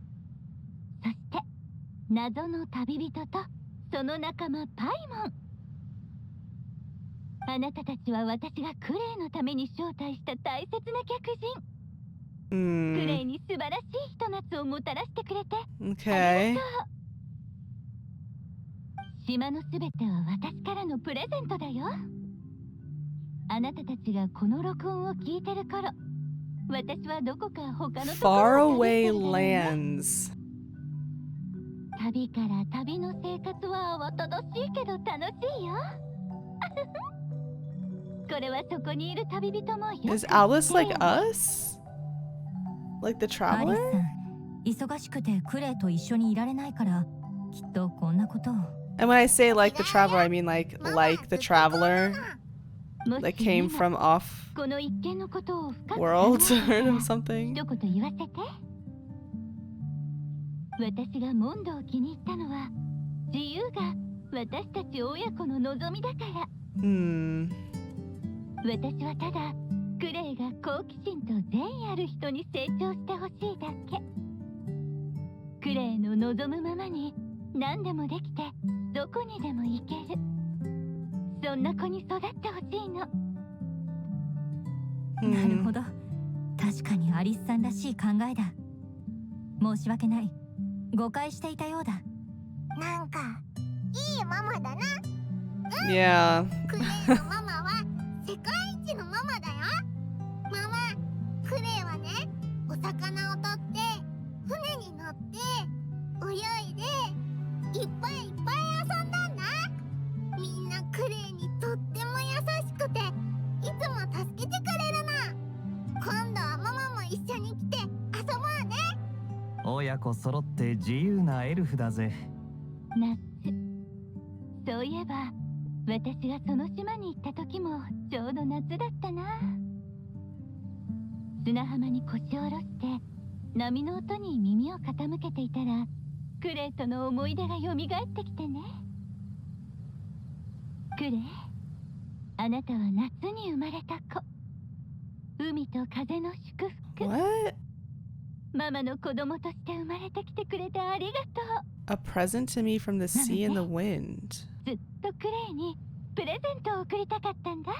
そして謎の旅人とその仲間パイモン。あなたたちは私がクレイのために招待した大切な客人。クレイに素晴らしいひと夏をもたらしてくれて。Okay. 島のすべては私からのプレゼントだよ。あなたたちがこの録音を聞いてる頃、私はどこか他のところ Faraway lands. 旅から旅の生活は慌ただしいけど楽しいよ。これはそこにいる旅人もよ。 Is Alice like us? Like the traveler? アリスさん、忙しくてクレイと一緒にいられないからきっとこんなことを。 And when I say like the traveler, I mean like the traveler that came from off この一見のことを深く考 world えて or something. 一言言わせて。私がモンドを気に入ったのは自由が私たち親子の望みだから。私はただクレイが好奇心と善意ある人に成長してほしいだけ。クレイの望むままに何でもできてどこにでも行ける、そんな子に育ってほしいの。なるほど、確かにアリスさんらしい考えだ。申し訳ない、誤解していたようだ。なんかいいママだな。Yeah. クレイのママは世界一のママだよ。ママ、クレイはね、お魚を取って船に乗って泳いでいっぱいいっぱい遊んだんだ。みんなクレイにとっても優しくていつも助けてくれるな。今度はママも一緒に来て遊ぼうね。親子揃って自由なエルフだぜ。夏、そういえば私がその島に行った時もちょうど夏だったな。砂浜に腰を下ろして波の音に耳を傾けていたらクレイとの思い出がよみがえってきてね。クレイ、あなたは夏に生まれた子。海と風の祝福。 What? ママの子供として生まれてきてくれてありがとう。 A present to me from the sea and the wind. ずっとクレイにプレゼントを贈りたかったんだ。だ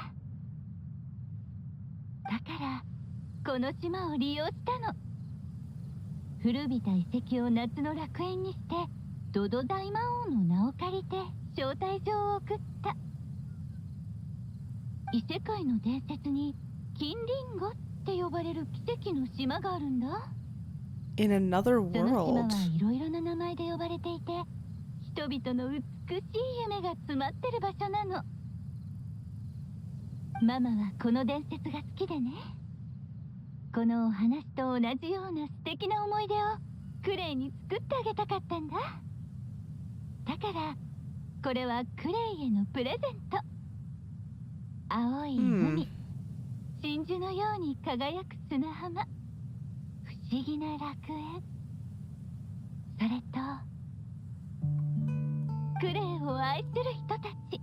からこの島を利用したの。古びた遺跡を夏の楽園にしてドド大魔王の名を借りて招待状を送った。異世界の伝説に金リンゴって呼ばれる奇跡の島があるんだ。 In another その島 world. はいろいろな名前で呼ばれていて人々の美しい夢が詰まってる場所なの。ママはこの伝説が好きでね、このお話と同じような素敵な思い出をクレイに作ってあげたかったんだ。だからこれはクレイへのプレゼント。青い海、真珠のように輝く砂浜、不思議な楽園、それとクレイを愛する人たち。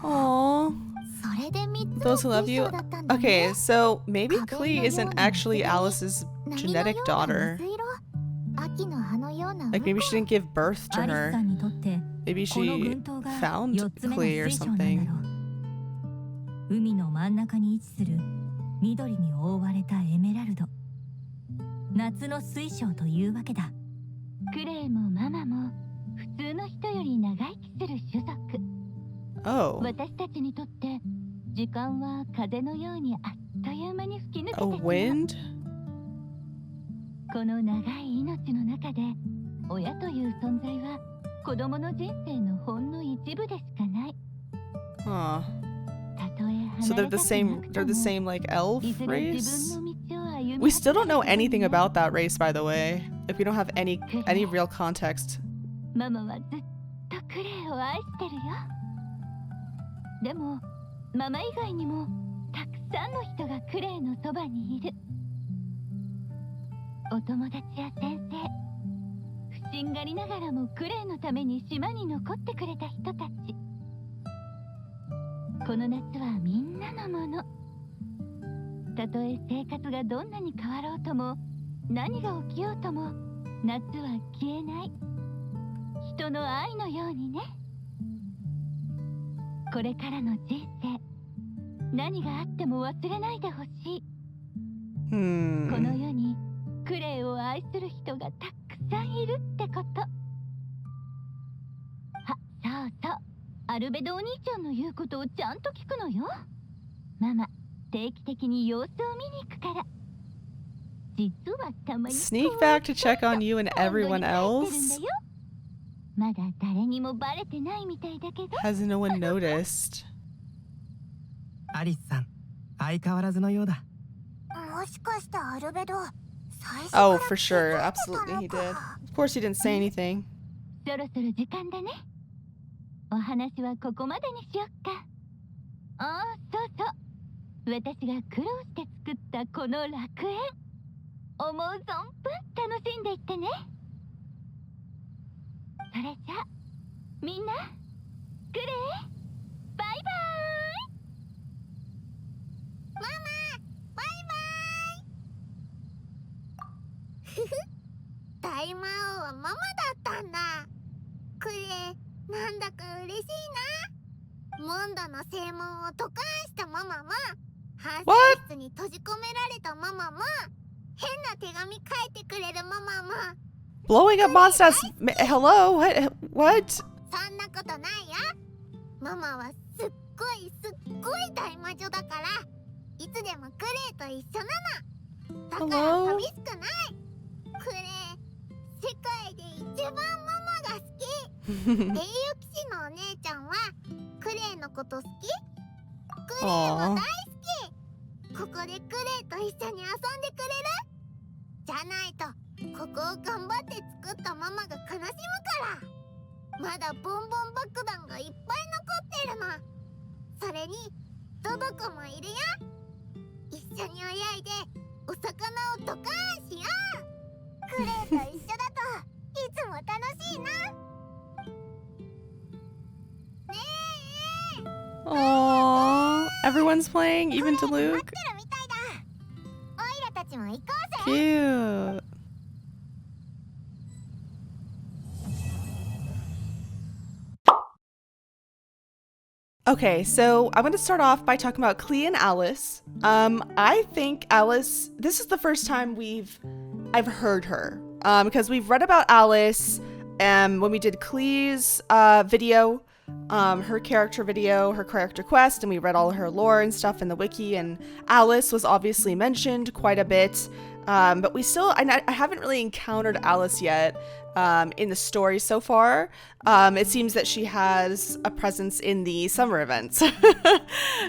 Aww. それで3つ Those の who love 水 you. 晶だったんだね。 Okay, so maybe Klee isn't actually Alice's 波のよ genetic うな daughter. 水色、秋の葉のような Like maybe she didn't give birth to アリス her. さんにとって Maybe この she 群島が found 4つ目の Klee or 水晶なんだ something. ろう。海の真ん中に位置する緑に覆われたエメラルド、夏の水晶というわけだ。クレイもママも普通の人より長生きする種族。 Oh. 私たちにとって時間は風のようにあっという間に吹き抜けて A しまう。 wind? この長い命の中で親という存在は子供の人生のほんの一部でしかない。 Huh. たとえ So 離 they're れた the く same なく they're と the も same like elf いずれ race? 自分の道を歩み We still don't know 始める anything よ。 about that race, by the way. If we don't have any real context. ママはずっとクレイを愛してるよ。でもママ以外にもたくさんの人がクレイのそばにいる。お友達や先生、不審がりながらもクレイのために島に残ってくれた人たち。この夏はみんなのもの。たとえ生活がどんなに変わろうとも何が起きようとも夏は消えない。人の愛のようにね。これからの人生、何があっても忘れないでほしい。この Hmm. 世にクレイを愛する人がたくさんいるってこと。そうそう、アルベドお兄ちゃんの言うことをちゃんと聞くのよ。ママ、定期的に様子を見に行くから。実はたまに Sneak back to check on you and everyone 本土に帰ってるんだ else? よ。まだ誰にもバレてないみたいだけど。 Has no one noticed? アリスさん、相変わらずのようだ。もしかしてアルベド、Oh, for sure. Absolutely he did. Of course he didn't say anything. そろそろ時間だね。お話はここまでにしよっか。ああ、そうそう。私が苦労して作ったこの楽園。思う存分楽しんでいってね。それじゃあ、みんな、くれ。バイバーイ。ママ、バイバーイ。ふふ、大魔王はママだったんだ。クレイ、なんだか嬉しいな。モンドの正門を解かしたママも、反省室に閉じ込められたママも、変な手紙書いてくれるママも。Blowing up monsters. Hello? What? そんなことないよ。ママはすっごい大魔女だから、いつでもクレイと一緒なの。だから寂しくない。クレイ、世界で一番ママが好き。英雄騎士のお姉ちゃんはクレイのこと好き？クレイは大好き。ここでクレイと一緒に遊んでくれる？じゃないとここを頑張って作ったママが悲しむから。まだボンボン爆弾がいっぱい残ってるの。それにトドコもいるよ。一緒に泳いでお魚をドカーンしよう。クレイと一緒だといつも楽しいな。ねえ。Aww. Everyone's playing, even Diluc. 待ってるみたいだ。オイラたちも行こうぜ。 Cute. Okay, so I'm going to start off by talking about Klee and Alice. I think Alice, this is the first time I've heard her, because we've read about Alice when we did Klee's video, her character video, her character quest, and we read all her lore and stuff in the wiki, and Alice was obviously mentioned quite a bit, but I haven't really encountered Alice yet. In the story so far. It seems that she has a presence in the summer events.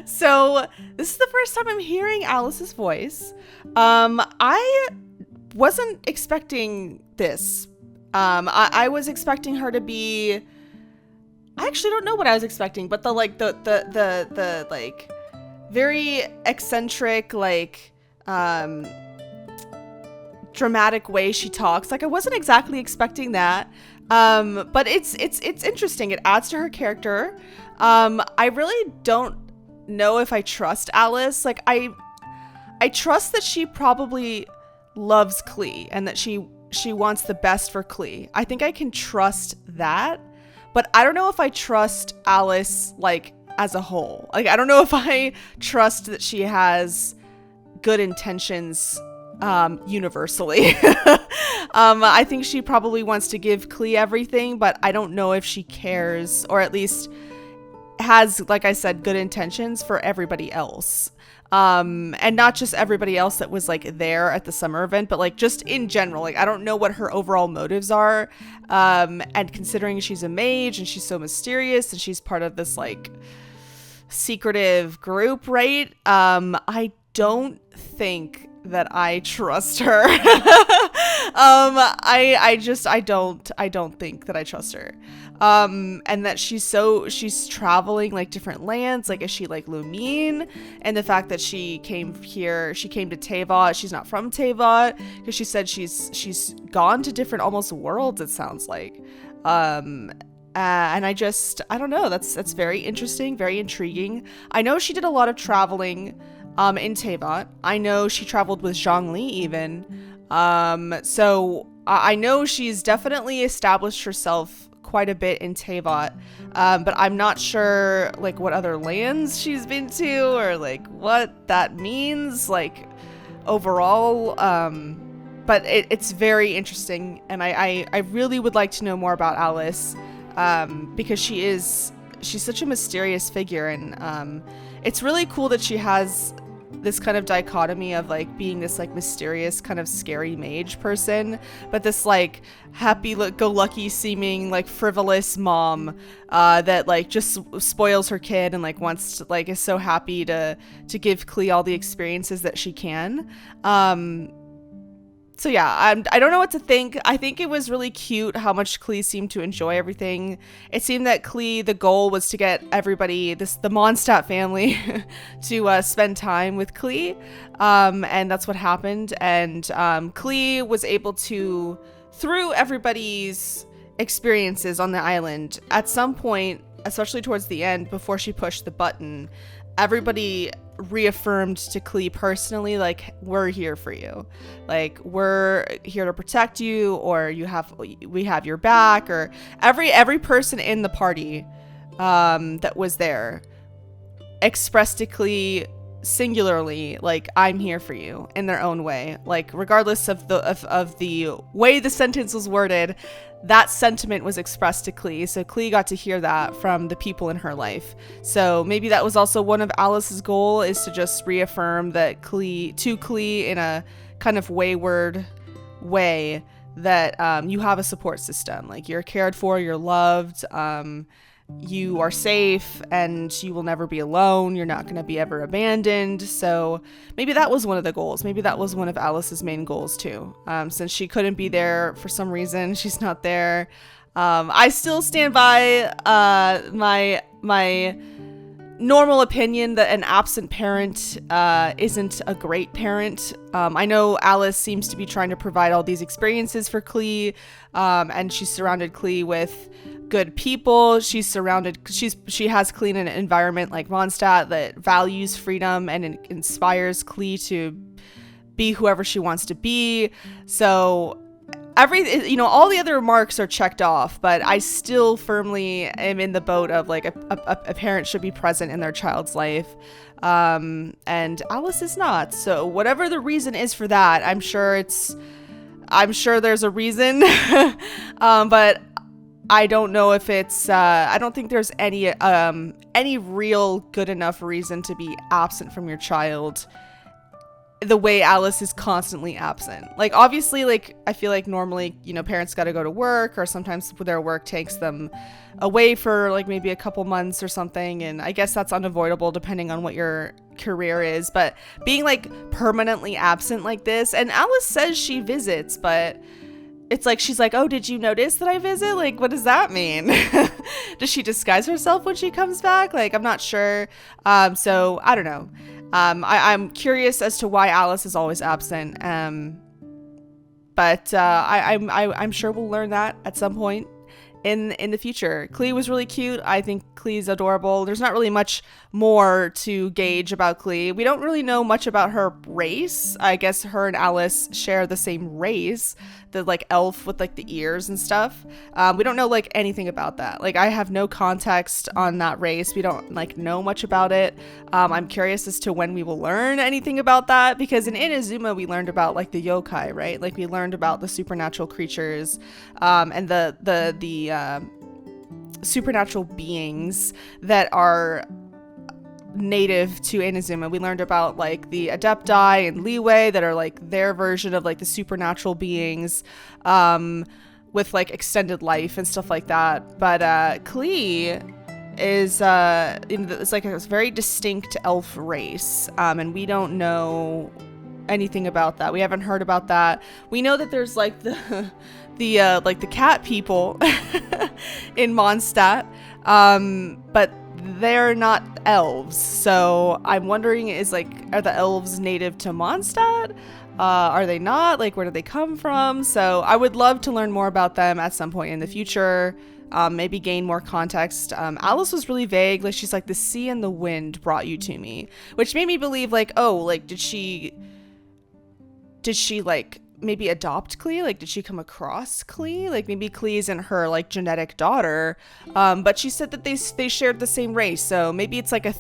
So this is the first time I'm hearing Alice's voice. I wasn't expecting this. I was expecting her to be, I actually don't know what I was expecting, but the very eccentric, dramatic way she talks. I wasn't exactly expecting that, but it's interesting. It adds to her character. I really don't know if I trust Alice. I trust that she probably loves Klee and that she wants the best for Klee. I think I can trust that, but I don't know if I trust Alice as a whole. I don't know if I trust that she has good intentions universally. I think she probably wants to give Klee everything, but I don't know if she cares, or at least has, like I said, good intentions for everybody else. And not just everybody else that was there at the summer event, but just in general. I don't know what her overall motives are. And considering she's a mage and she's so mysterious and she's part of this secretive group, right? I don't think that I trust her. I don't think that I trust her. And that she's traveling different lands. Is she Lumine? And the fact that she came to Teyvat, she's not from Teyvat, because she said she's gone to different almost worlds, it sounds like. And I don't know, that's very interesting, very intriguing. I know she did a lot of traveling in Teyvat. I know she traveled with Zhongli even. So I know she's definitely established herself quite a bit in Teyvat. But I'm not sure what other lands she's been to or what that means overall. But it's very interesting, and I really would like to know more about Alice, because she's such a mysterious figure, and it's really cool that she has this kind of dichotomy of being this mysterious kind of scary mage person, but this happy-go-lucky seeming frivolous mom that just spoils her kid and wants to is so happy to give Klee all the experiences that she can. So yeah, I don't know what to think. I think it was really cute how much Klee seemed to enjoy everything. It seemed that Klee, the goal was to get everybody, the Mondstadt family, to spend time with Klee, and that's what happened. And Klee was able to, through everybody's experiences on the island, at some point, especially towards the end, before she pushed the button, everybody reaffirmed to Klee personally, like, we're here for you, like, we're here to protect you, or we have your back, or every person in the party that was there expressed to Klee singularly, like, I'm here for you, in their own way, like, regardless of the way the sentence was worded. That sentiment was expressed to Klee, so Klee got to hear that from the people in her life. So maybe that was also one of Alice's goal, is to just reaffirm that Klee in a kind of wayward way, that you have a support system, like, you're cared for, you're loved, you are safe, and you will never be alone. You're not going to be ever abandoned. So maybe that was one of the goals. Maybe that was one of Alice's main goals too. Since she couldn't be there for some reason, she's not there. I still stand by my normal opinion that an absent parent isn't a great parent. I know Alice seems to be trying to provide all these experiences for Klee, and she's surrounded Klee with good people. She has Klee in an environment like Mondstadt that values freedom and inspires Klee to be whoever she wants to be. So all the other marks are checked off, but I still firmly am in the boat of, like, a parent should be present in their child's life, and Alice is not. So whatever the reason is for that, I'm sure there's a reason, but I don't know if it's, I don't think there's any real good enough reason to be absent from your child the way Alice is constantly absent. Like, obviously, like, I feel like normally, parents got to go to work, or sometimes their work takes them away for, like, maybe a couple months or something. And I guess that's unavoidable depending on what your career is. But being, like, permanently absent like this, and Alice says she visits, but it's like, she's like, oh, did you notice that I visit? Like, what does that mean? Does she disguise herself when she comes back? Like, I'm not sure. So I don't know. I'm curious as to why Alice is always absent. But I'm sure we'll learn that at some point in the future. Klee was really cute. I think Klee's adorable. There's not really much more to gauge about Klee. We don't really know much about her race. I guess her and Alice share the same race, the, like, elf with, like, the ears and stuff. We don't know, like, anything about that. Like, I have no context on that race. We don't, like, know much about it. I'm curious as to when we will learn anything about that, because in Inazuma we learned about, like, the yokai, right? Like, we learned about the supernatural creatures, and the supernatural beings that are native to Inazuma. We learned about, like, the Adepti and Leeway that are, like, their version of, like, the supernatural beings, with, like, extended life and stuff like that. But Klee is it's like a very distinct elf race, and we don't know anything about that. We haven't heard about that. We know that there's, like, the cat people in Mondstadt, but they're not elves. So I'm wondering, are the elves native to Mondstadt? Are they not? Like, where do they come from? So I would love to learn more about them at some point in the future. Maybe gain more context. Alice was really vague. Like, she's like, the sea and the wind brought you to me, which made me believe, like, oh, like, did she like maybe adopt Klee? Like, did she come across Klee? Like, maybe Klee isn't her, like, genetic daughter. But she said that they shared the same race. So maybe it's like a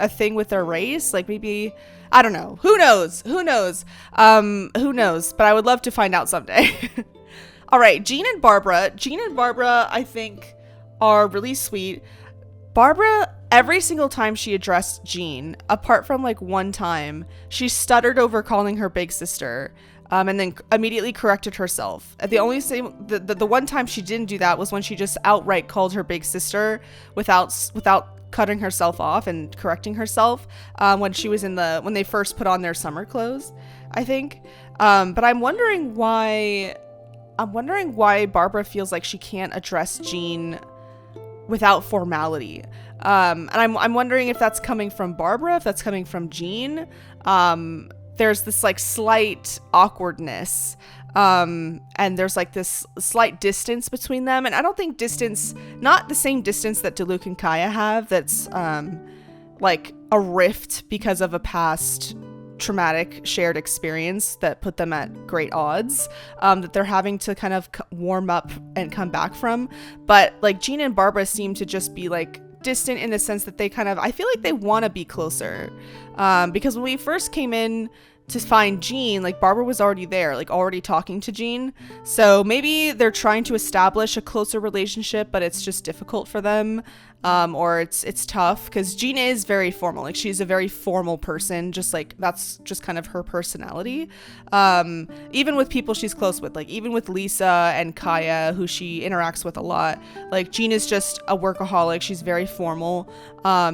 thing with their race. Like, maybe, I don't know. Who knows? Who knows? But I would love to find out someday. All right, Jean and Barbara, I think, are really sweet. Barbara, every single time she addressed Jean, apart from, like, one time, she stuttered over calling her big sister, and then immediately corrected herself. The one time she didn't do that was when she just outright called her big sister without cutting herself off and correcting herself, when she was when they first put on their summer clothes, I think. But I'm wondering why Barbara feels like she can't address Jean without formality. And I'm wondering if that's coming from Barbara, if that's coming from Jean. There's this like slight awkwardness. And there's like this slight distance between them. And I don't think not the same distance that Diluc and Kaeya have, that's like a rift because of a past traumatic shared experience that put them at great odds, that they're having to kind of warm up and come back from. But like Jean and Barbara seem to just be like distant in the sense that I feel like they want to be closer, because when we first came in to find Jean, like Barbara was already there, like already talking to Jean. So maybe they're trying to establish a closer relationship, but it's just difficult for them, or it's tough because Jean is very formal. Like she's a very formal person, just like that's just kind of her personality. Even with people she's close with, like even with Lisa and Kaeya, who she interacts with a lot, like Jean is just a workaholic. She's very formal.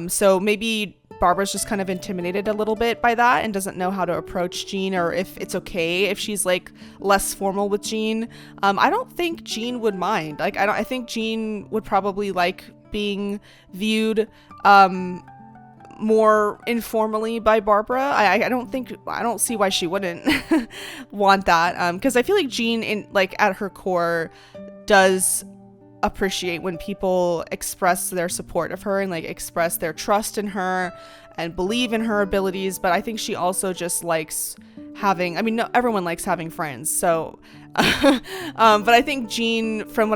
So maybe Barbara's just kind of intimidated a little bit by that and doesn't know how to approach Jean, or if it's okay if she's like less formal with Jean. I don't think Jean would mind. Like I think Jean would probably like being viewed more informally by Barbara. I don't see why she wouldn't want that, because I feel like Jean at her core does appreciate when people express their support of her and like express their trust in her and believe in her abilities. But I think she also just likes having, everyone likes having friends. So but I think Jean, from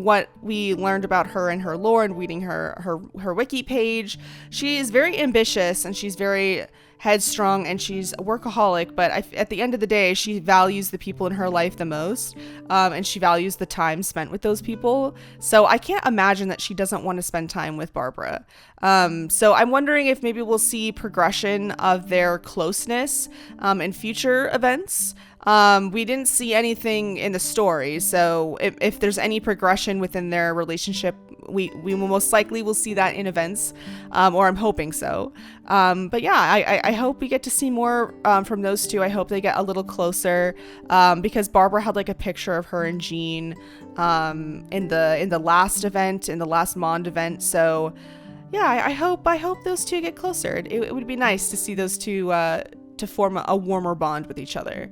what we learned about her and her lore and reading her wiki page, she is very ambitious and she's very headstrong and she's a workaholic, but at the end of the day, she values the people in her life the most, and she values the time spent with those people. So I can't imagine that she doesn't want to spend time with Barbara. So I'm wondering if maybe we'll see progression of their closeness in future events. We didn't see anything in the story, so if there's any progression within their relationship, we most likely will see that in events, or I'm hoping so. But yeah, I hope we get to see more from those two. I hope they get a little closer, because Barbara had like a picture of her and Jean in the last event, in the last Mond event. So yeah, I hope those two get closer. It would be nice to see those two to form a warmer bond with each other.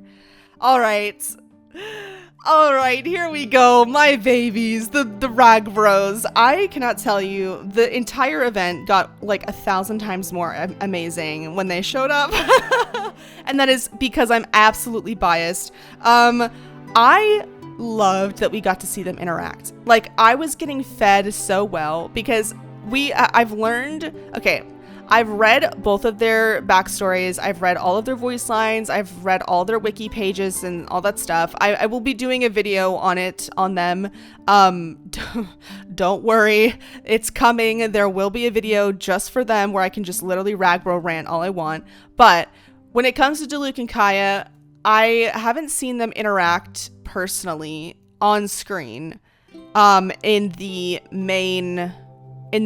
All right, here we go, my babies, the rag bros. I cannot tell you, the entire event got like 1,000 times more amazing when they showed up. And that is because I'm absolutely biased. I loved that we got to see them interact. Like, I was getting fed so well because I've learned, okay, I've read both of their backstories. I've read all of their voice lines. I've read all their wiki pages and all that stuff. I will be doing a video on them. Don't worry, it's coming. There will be a video just for them where I can just literally ragbro rant all I want. But when it comes to Diluc and Kaeya, I haven't seen them interact personally on screen in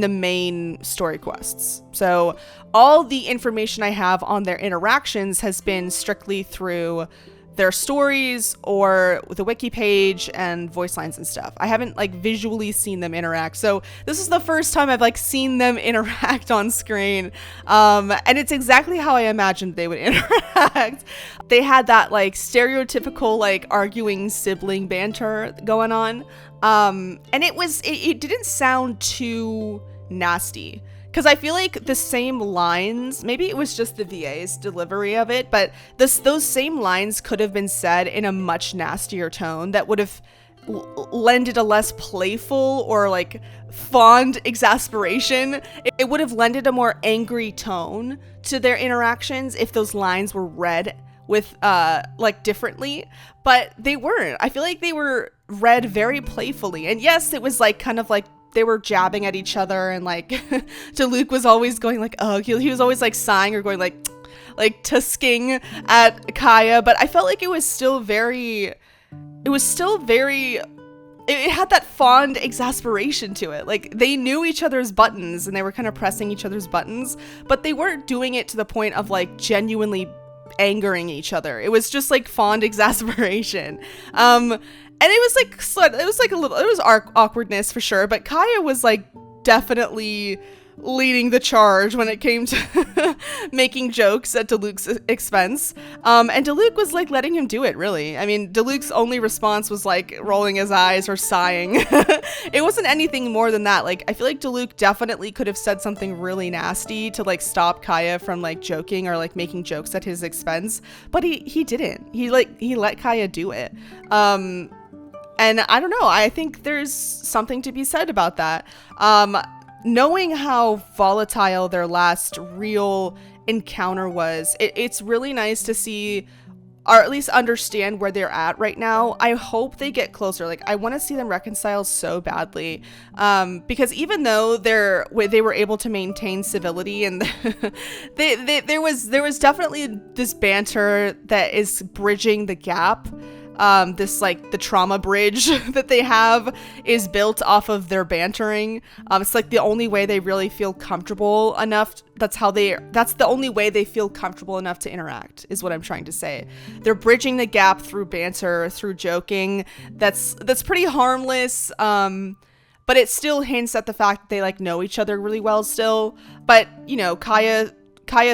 the main story quests. So all the information I have on their interactions has been strictly through their stories or the wiki page and voice lines and stuff. I haven't like visually seen them interact. So this is the first time I've like seen them interact on screen. And it's exactly how I imagined they would interact. They had that like stereotypical like arguing sibling banter going on. And it didn't sound too nasty. Because I feel like the same lines, maybe it was just the VA's delivery of it, but those same lines could have been said in a much nastier tone that would have lended a less playful or like fond exasperation. It would have lended a more angry tone to their interactions if those lines were read with like differently, but they weren't. I feel like they were read very playfully. And yes, it was like kind of like they were jabbing at each other, and like Diluc was always going like, oh, he was always like sighing or going like tusking at Kaeya, but I felt like it had that fond exasperation to it. Like they knew each other's buttons and they were kind of pressing each other's buttons, but they weren't doing it to the point of like genuinely angering each other. It was just like fond exasperation. And it was like a little, it was awkwardness for sure, but Kaeya was like definitely leading the charge when it came to making jokes at Diluc's expense. And Diluc was like letting him do it, really. I mean, Diluc's only response was like rolling his eyes or sighing. It wasn't anything more than that. Like, I feel like Diluc definitely could have said something really nasty to like stop Kaeya from like joking or like making jokes at his expense, but he didn't. He let Kaeya do it. And I don't know, I think there's something to be said about that. Knowing how volatile their last real encounter was, it's really nice to see, or at least understand where they're at right now. I hope they get closer. Like, I want to see them reconcile so badly, because even though they were able to maintain civility, and there was definitely this banter that is bridging the gap. This like the trauma bridge that they have is built off of their bantering. It's like the only way they really feel comfortable enough. That's the only way they feel comfortable enough to interact, is what I'm trying to say. They're bridging the gap through banter, through joking. That's pretty harmless. But it still hints at the fact that they like know each other really well still. But you know, Kaeya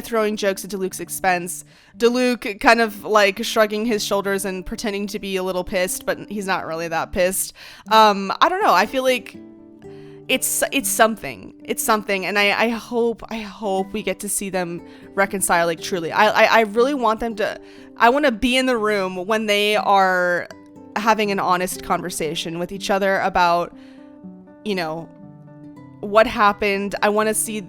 throwing jokes at Diluc's expense, Diluc kind of like shrugging his shoulders and pretending to be a little pissed, but he's not really that pissed. I don't know. I feel like it's something, and I hope we get to see them reconcile, like truly. I really want them to. I want to be in the room when they are having an honest conversation with each other about, you know, what happened. I want to see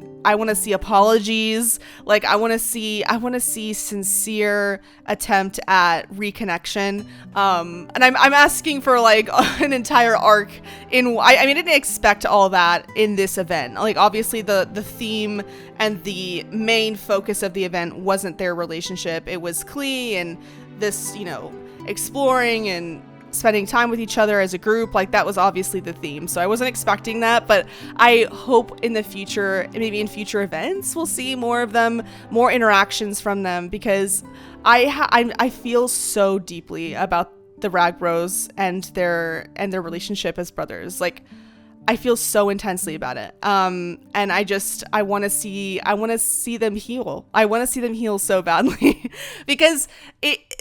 apologies. Like, I want to see sincere attempt at reconnection. And I'm asking for like an entire arc I mean, I didn't expect all that in this event. Like, obviously the theme and the main focus of the event wasn't their relationship. It was Klee and this, you know, exploring and spending time with each other as a group. Like, that was obviously the theme, so I wasn't expecting that, but I hope in the future, maybe in future events, we'll see more of them, more interactions from them, because I feel so deeply about the Rag Bros and their relationship as brothers. Like, I feel so intensely about it. And I want to see them heal. I want to see them heal so badly because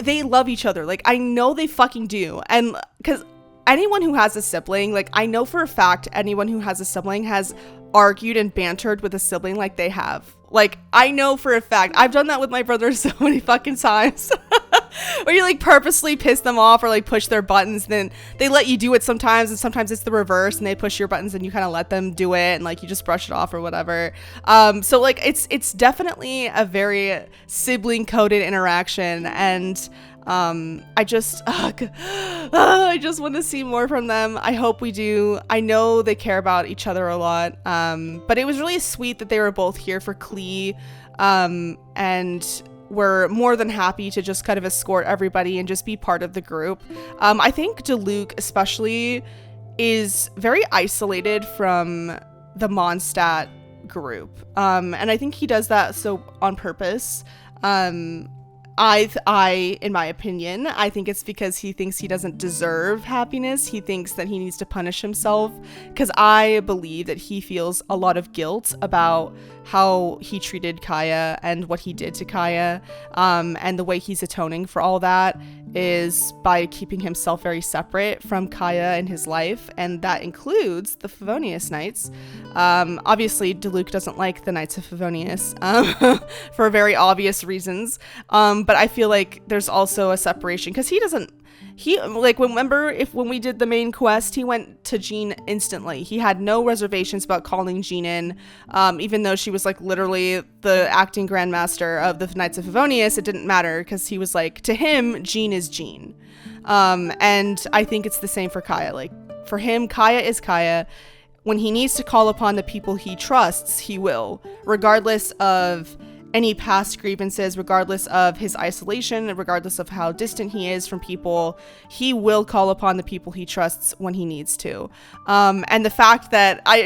they love each other. Like, I know they fucking do. And because anyone who has a sibling, like, I know for a fact anyone who has a sibling has argued and bantered with a sibling like they have. Like, I know for a fact. I've done that with my brother so many fucking times. Where you like purposely piss them off or like push their buttons, and then they let you do it sometimes, and sometimes it's the reverse and they push your buttons and you kind of let them do it, and like you just brush it off or whatever. So like it's definitely a very sibling coded interaction, and I just want to see more from them. I hope we do. I know they care about each other a lot, but it was really sweet that they were both here for Klee, and we're more than happy to just kind of escort everybody and just be part of the group. I think Diluc especially is very isolated from the Mondstadt group, and I think he does that so on purpose. I, in my opinion, I think it's because he thinks he doesn't deserve happiness. He thinks that he needs to punish himself, because I believe that he feels a lot of guilt about how he treated Kaeya and what he did to Kaeya, and the way he's atoning for all that is by keeping himself very separate from Kaeya in his life, and that includes the Favonius Knights. Obviously, Diluc doesn't like the Knights of Favonius for very obvious reasons, but I feel like there's also a separation, because when we did the main quest, he went to Jean instantly. He had no reservations about calling Jean in, even though she was like literally the acting grandmaster of the Knights of Favonius. It didn't matter, because he was like, to him, Jean is Jean. And I think it's the same for Kaeya. Like, for him, Kaeya is Kaeya. When he needs to call upon the people he trusts, he will, regardless of any past grievances, regardless of his isolation, regardless of how distant he is from people. He will call upon the people he trusts when he needs to. And the fact that I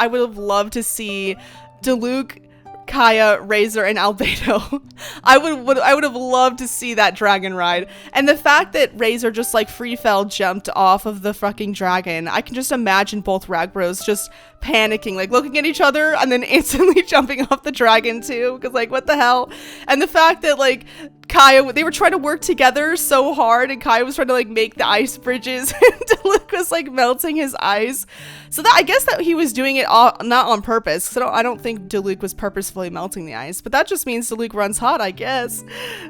would have loved to see Diluc Kaeya, Razor, and Albedo. I would have loved to see that dragon ride. And the fact that Razor just like free fell jumped off of the fucking dragon, I can just imagine both rag bros just panicking, like looking at each other and then instantly jumping off the dragon too, because like what the hell. And the fact that like Kaeya, they were trying to work together so hard, and Kaeya was trying to like make the ice bridges and Diluc was like melting his eyes. So that, I guess that he was doing it all, not on purpose. So I don't think Diluc was purposefully melting the ice, but that just means Diluc runs hot, I guess.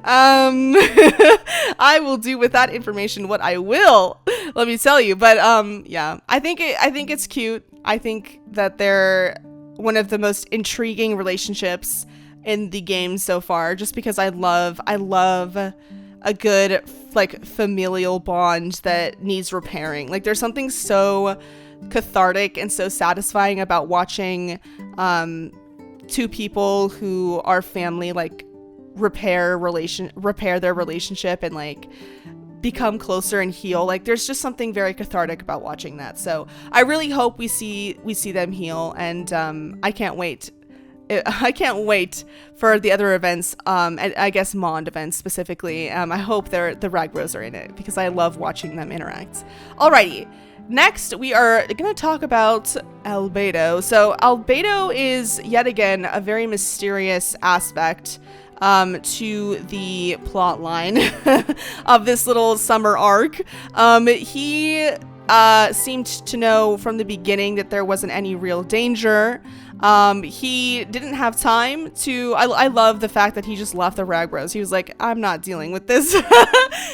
I will do with that information what I will, let me tell you. But yeah, I think it's cute. I think that they're one of the most intriguing relationships in the game so far, just because I love a good like familial bond that needs repairing. Like there's something so cathartic and so satisfying about watching two people who are family like repair their relationship and like become closer and heal. Like there's just something very cathartic about watching that. So I really hope we see them heal, and I can't wait. I can't wait for the other events, and I guess Mond events specifically. I hope the rag bros are in it because I love watching them interact. Alrighty. Next, we are going to talk about Albedo. So Albedo is yet again a very mysterious aspect to the plot line of this little summer arc. He seemed to know from the beginning that there wasn't any real danger. He didn't have time to, I love the fact that he just left the rag bros. He was like, I'm not dealing with this.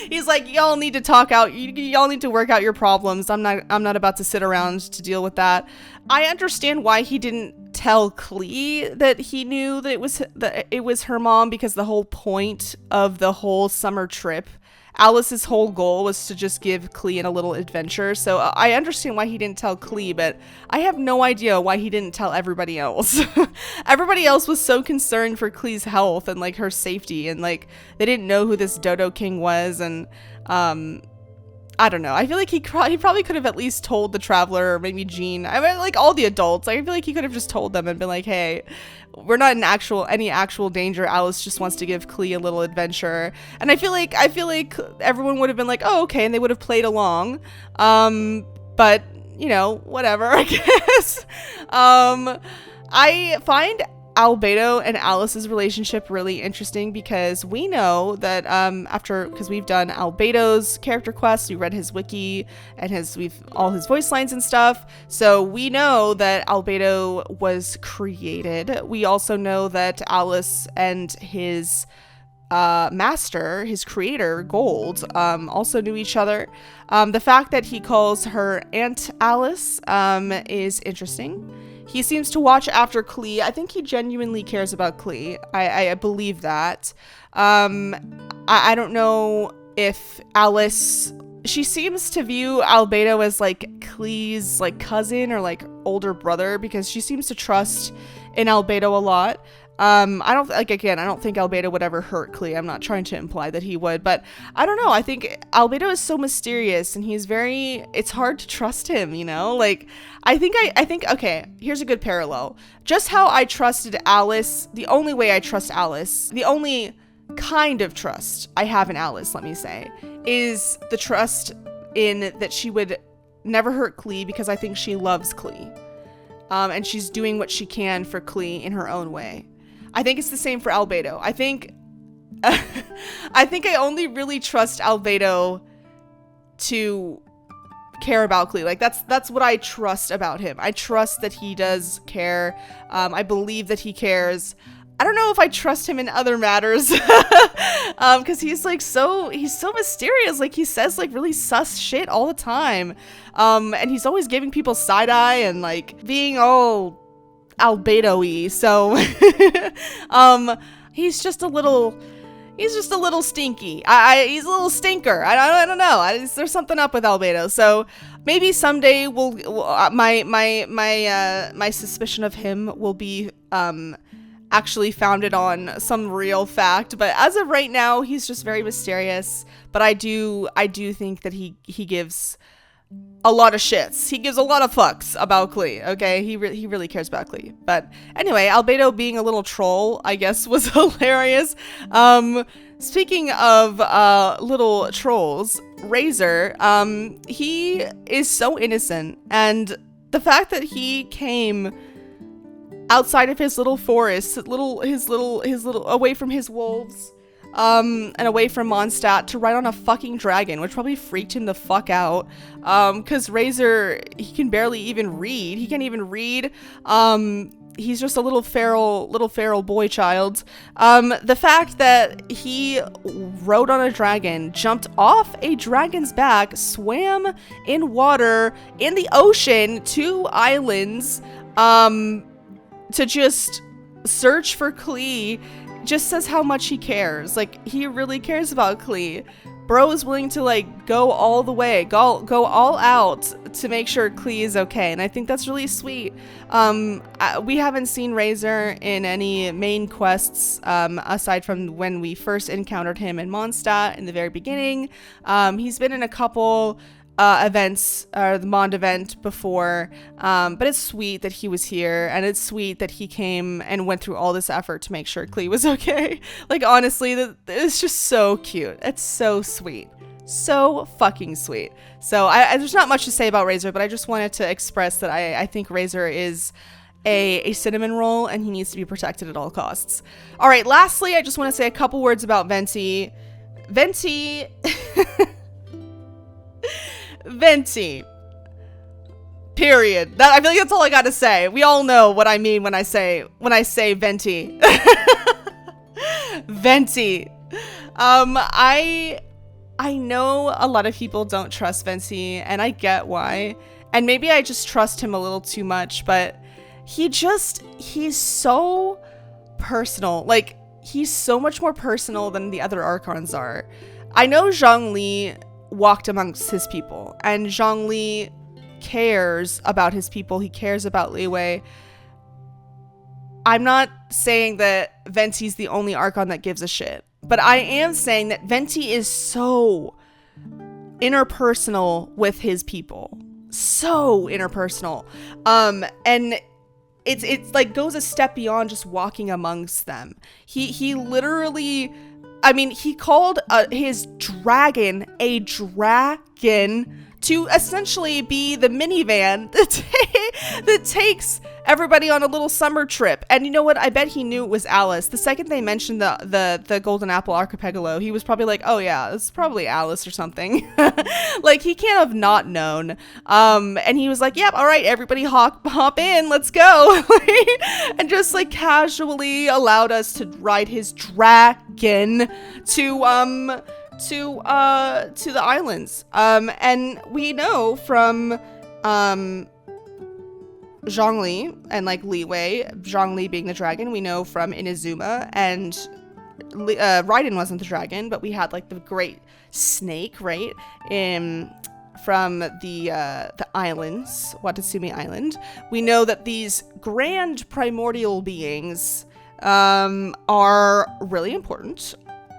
He's like, y'all need to talk out, y'all need to work out your problems. I'm not about to sit around to deal with that. I understand why he didn't tell Klee that he knew that it was her mom, because the whole point of the whole summer trip, Alice's whole goal was to just give Klee a little adventure. So I understand why he didn't tell Klee, but I have no idea why he didn't tell everybody else. Everybody else was so concerned for Klee's health and like her safety, and like they didn't know who this Dodo King was. And I don't know. I feel like he probably could have at least told the Traveler, or maybe Jean. I mean, like all the adults. I feel like he could have just told them and been like, "Hey, we're not in any actual danger. Alice just wants to give Klee a little adventure." And I feel like everyone would have been like, "Oh, okay," and they would have played along. But you know, whatever. I guess. I find Albedo and Alice's relationship really interesting because we know that because we've done Albedo's character quests, we read his wiki and all his voice lines and stuff, so we know that Albedo was created. We also know that Alice and his master, his creator, Gold, also knew each other. The fact that he calls her Aunt Alice is interesting. He seems to watch after Klee. I think he genuinely cares about Klee. I believe that. I don't know if Alice, she seems to view Albedo as like Klee's like cousin or like older brother, because she seems to trust in Albedo a lot. I don't think Albedo would ever hurt Klee. I'm not trying to imply that he would, but I don't know. I think Albedo is so mysterious, and it's hard to trust him, you know? Like, I think, okay, here's a good parallel. Just how I trusted Alice, the only way I trust Alice, the only kind of trust I have in Alice, let me say, is the trust in that she would never hurt Klee, because I think she loves Klee. And she's doing what she can for Klee in her own way. I think it's the same for Albedo. I think I only really trust Albedo to care about Klee. Like that's what I trust about him. I trust that he does care. I believe that he cares. I don't know if I trust him in other matters, because he's so mysterious. Like he says like really sus shit all the time, and he's always giving people side eye and like being all Albedo-y. So he's just a little stinky. He's a little stinker. I don't know. There's something up with Albedo. So maybe someday my suspicion of him will be actually founded on some real fact. But as of right now, he's just very mysterious. But I do think that he gives a lot of shits. He gives a lot of fucks about Klee, okay? He really cares about Klee. But anyway, Albedo being a little troll, I guess, was hilarious. Speaking of little trolls, Razor, he is so innocent, and the fact that he came outside of his little forest, his little away from his wolves, and away from Mondstadt to ride on a fucking dragon, which probably freaked him the fuck out. Cause Razor, he can barely even read. He can't even read. He's just a little feral boy child. The fact that he rode on a dragon, jumped off a dragon's back, swam in water, in the ocean, to islands, to just search for Klee, just says how much he cares. Like, he really cares about Klee. Bro is willing to, like, go all the way, go all out to make sure Klee is okay, and I think that's really sweet. We haven't seen Razor in any main quests, aside from when we first encountered him in Mondstadt in the very beginning. He's been in a couple events, the Mond event before, but it's sweet that he was here, and it's sweet that he came and went through all this effort to make sure Klee was okay. Like, honestly, it's just so cute. It's so sweet. So fucking sweet. So there's not much to say about Razor, but I just wanted to express that I think Razor is a cinnamon roll, and he needs to be protected at all costs. All right, lastly, I just want to say a couple words about Venti. Venti period. I feel like that's all I gotta say. We all know what I mean when I say Venti. Venti. I know a lot of people don't trust Venti, and I get why, and maybe I just trust him a little too much, but he's so personal. Like, he's so much more personal than the other Archons are. I know Zhongli walked amongst his people, and Zhongli cares about his people. He cares about Li Wei. I'm not saying that Venti's the only Archon that gives a shit, but I am saying that Venti is so interpersonal with his people. So interpersonal. And it's like goes a step beyond just walking amongst them. He literally, I mean, he called his dragon a dragon to essentially be the minivan that takes everybody on a little summer trip. And you know what? I bet he knew it was Alice. The second they mentioned the Golden Apple Archipelago, he was probably like, oh yeah, it's probably Alice or something. Like, he can't have not known. And he was like, yep, all right, everybody hop in, let's go. And just like casually allowed us to ride his dragon to the islands. And we know from Zhongli and like Li Wei, Zhongli being the dragon, we know from Inazuma, and Raiden wasn't the dragon, but we had like the great snake, right? From the islands, Watatsumi Island. We know that these grand primordial beings are really important.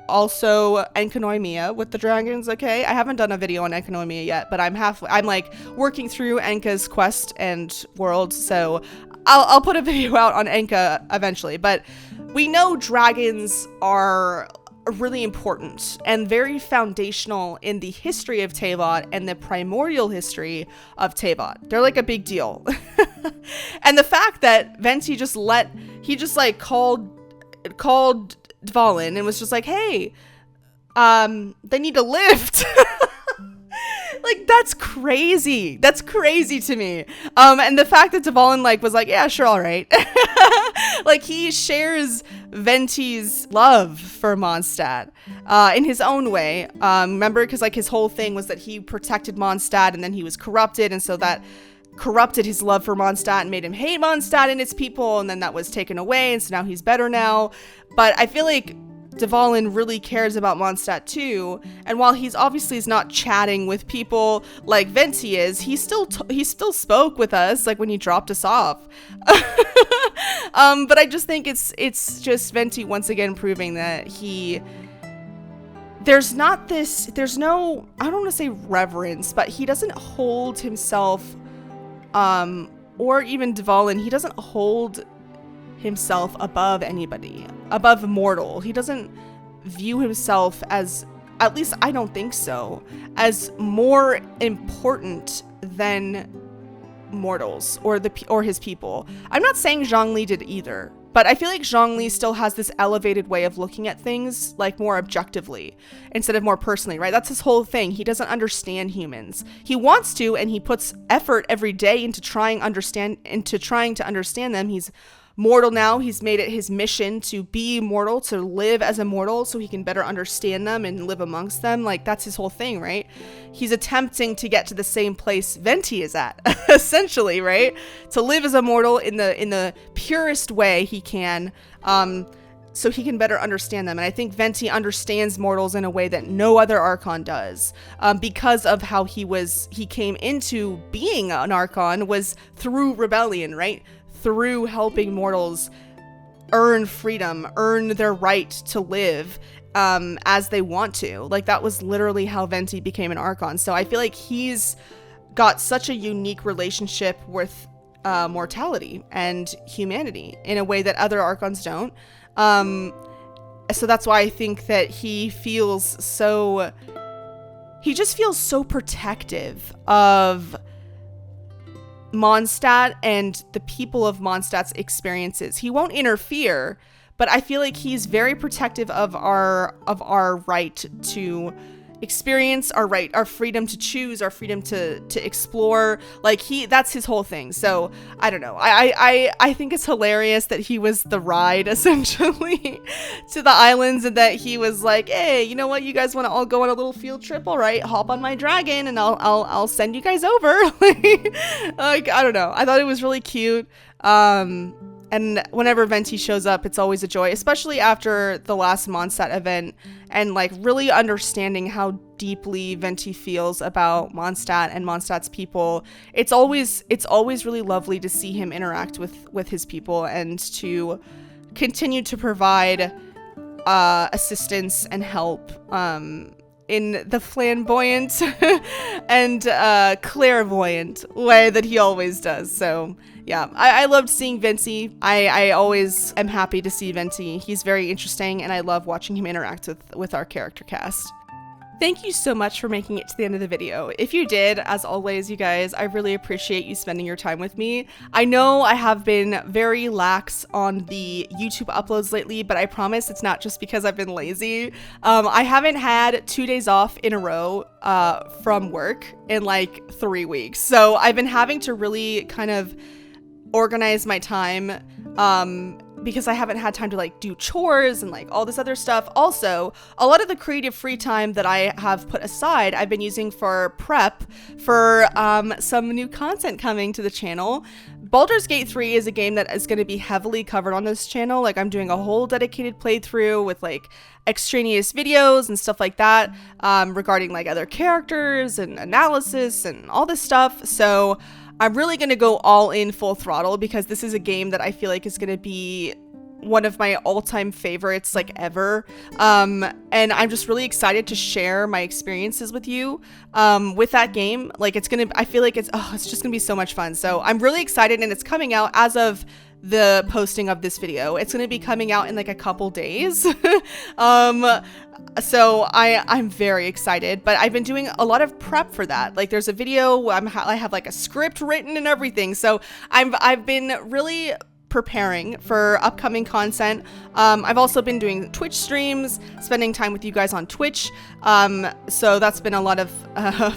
Also, Enkanomiya with the dragons, okay? I haven't done a video on Enkanomiya yet, but I'm like working through Enka's quest and world, so I'll put a video out on Enka eventually. But we know dragons are really important and very foundational in the history of Teyvat and the primordial history of Teyvat. They're like a big deal. And the fact that Venti just like called Dvalin and was just like, hey, they need a lift. Like, that's crazy. That's crazy to me. And the fact that Dvalin like was like, yeah, sure, all right. Like, he shares Venti's love for Mondstadt in his own way. Remember, because like his whole thing was that he protected Mondstadt and then he was corrupted, and so that corrupted his love for Mondstadt and made him hate Mondstadt and its people, and then that was taken away, and so now he's better now. But I feel like Dvalin really cares about Mondstadt too, and while he's obviously is not chatting with people like Venti is, he still spoke with us, like when he dropped us off. But I just think it's just Venti once again proving that he there's no, I don't want to say reverence, but he doesn't hold himself, or even Dvalin, he doesn't hold himself above anybody, above mortal. He doesn't view himself as, at least I don't think so, as more important than mortals or his people. I'm not saying Zhongli did either, but I feel like Zhongli still has this elevated way of looking at things, like more objectively instead of more personally, right? That's his whole thing. He doesn't understand humans. He wants to, and he puts effort every day into trying to understand them. He's mortal now. He's made it his mission to be mortal, to live as a mortal so he can better understand them and live amongst them. Like, that's his whole thing, right? He's attempting to get to the same place Venti is at, essentially, right? To live as a mortal in the purest way he can, so he can better understand them. And I think Venti understands mortals in a way that no other Archon does, because of how he came into being an Archon was through rebellion, right? Through helping mortals earn freedom, earn their right to live as they want to. Like, that was literally how Venti became an Archon. So I feel like he's got such a unique relationship with mortality and humanity in a way that other Archons don't. So that's why I think that he just feels so protective of Mondstadt and the people of Mondstadt's experiences. He won't interfere, but I feel like he's very protective of our right to experience, our freedom to choose, our freedom to explore. Like, that's his whole thing. So I don't know. I think it's hilarious that he was the ride essentially to the islands, and that he was like, hey, you know what? You guys want to all go on a little field trip? All right, hop on my dragon and I'll send you guys over. Like, I don't know. I thought it was really cute. And whenever Venti shows up, it's always a joy, especially after the last Mondstadt event, and like really understanding how deeply Venti feels about Mondstadt and Mondstadt's people. It's always really lovely to see him interact with his people and to continue to provide assistance and help in the flamboyant and clairvoyant way that he always does. So yeah, I loved seeing Venti. I always am happy to see Venti. He's very interesting, and I love watching him interact with our character cast. Thank you so much for making it to the end of the video. If you did, as always, you guys, I really appreciate you spending your time with me. I know I have been very lax on the YouTube uploads lately, but I promise it's not just because I've been lazy. I haven't had 2 days off in a row from work in like 3 weeks. So I've been having to really kind of organize my time, because I haven't had time to like do chores and like all this other stuff. Also, a lot of the creative free time that I have put aside, I've been using for prep for some new content coming to the channel. Baldur's Gate 3 is a game that is going to be heavily covered on this channel. Like, I'm doing a whole dedicated playthrough with like extraneous videos and stuff like that, regarding like other characters and analysis and all this stuff. So I'm really going to go all in full throttle, because this is a game that I feel like is going to be one of my all-time favorites like ever. And I'm just really excited to share my experiences with you with that game. Like, I feel like it's just gonna be so much fun. So I'm really excited, and it's coming out as of the posting of this video. It's going to be coming out in like a couple days. So I'm very excited, but I've been doing a lot of prep for that. Like, there's a video, I have like a script written and everything. So I've been really preparing for upcoming content. I've also been doing Twitch streams, spending time with you guys on Twitch. So that's been a lot of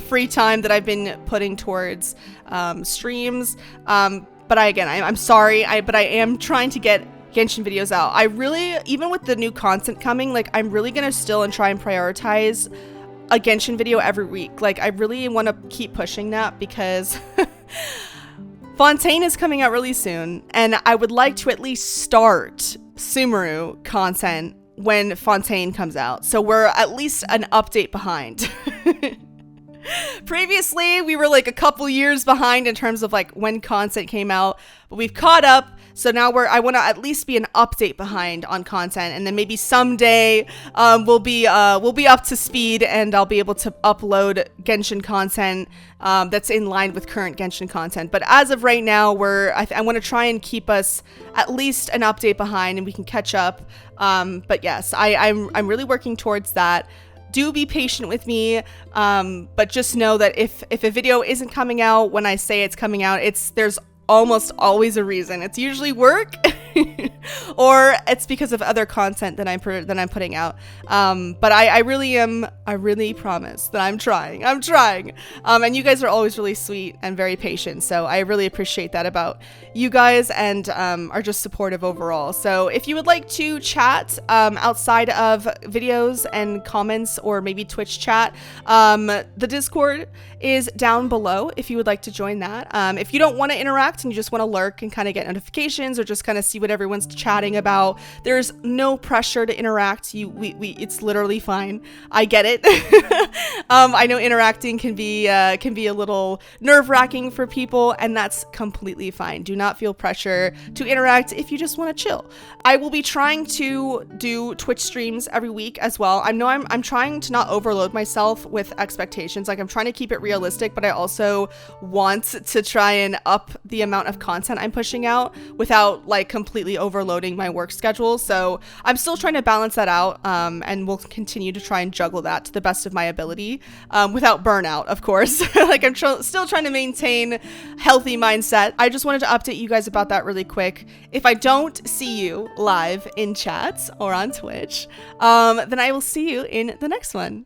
free time that I've been putting towards streams. But I'm sorry, but I am trying to get Genshin videos out. I really, even with the new content coming, like, I'm really gonna still and try and prioritize a Genshin video every week. Like, I really want to keep pushing that, because Fontaine is coming out really soon, and I would like to at least start Sumeru content when Fontaine comes out, so we're at least an update behind. Previously, we were like a couple years behind in terms of like when content came out, but we've caught up. So now I want to at least be an update behind on content, and then maybe someday we'll be up to speed, and I'll be able to upload Genshin content that's in line with current Genshin content. But as of right now, I want to try and keep us at least an update behind, and we can catch up. But yes, I'm really working towards that. Do be patient with me, but just know that if a video isn't coming out when I say it's coming out, there's almost always a reason. It's usually work or it's because of other content that I'm putting out. But I really promise that I'm trying. And you guys are always really sweet and very patient. So I really appreciate that about you guys, and are just supportive overall. So if you would like to chat outside of videos and comments, or maybe Twitch chat, the Discord is down below if you would like to join that. If you don't want to interact and you just want to lurk and kind of get notifications or just kind of see what everyone's chatting about, there's no pressure to interact. It's literally fine. I get it. I know interacting can be a little nerve-wracking for people, and that's completely fine. Do not feel pressure to interact if you just want to chill. I will be trying to do Twitch streams every week as well. I'm trying to not overload myself with expectations. Like, I'm trying to keep it realistic, but I also want to try and up the amount of content I'm pushing out without like completely overloading my work schedule. So I'm still trying to balance that out, and we'll continue to try and juggle that to the best of my ability, without burnout, of course. Like, I'm still trying to maintain healthy mindset. I just wanted to update you guys about that really quick. If I don't see you live in chats or on Twitch, then I will see you in the next one.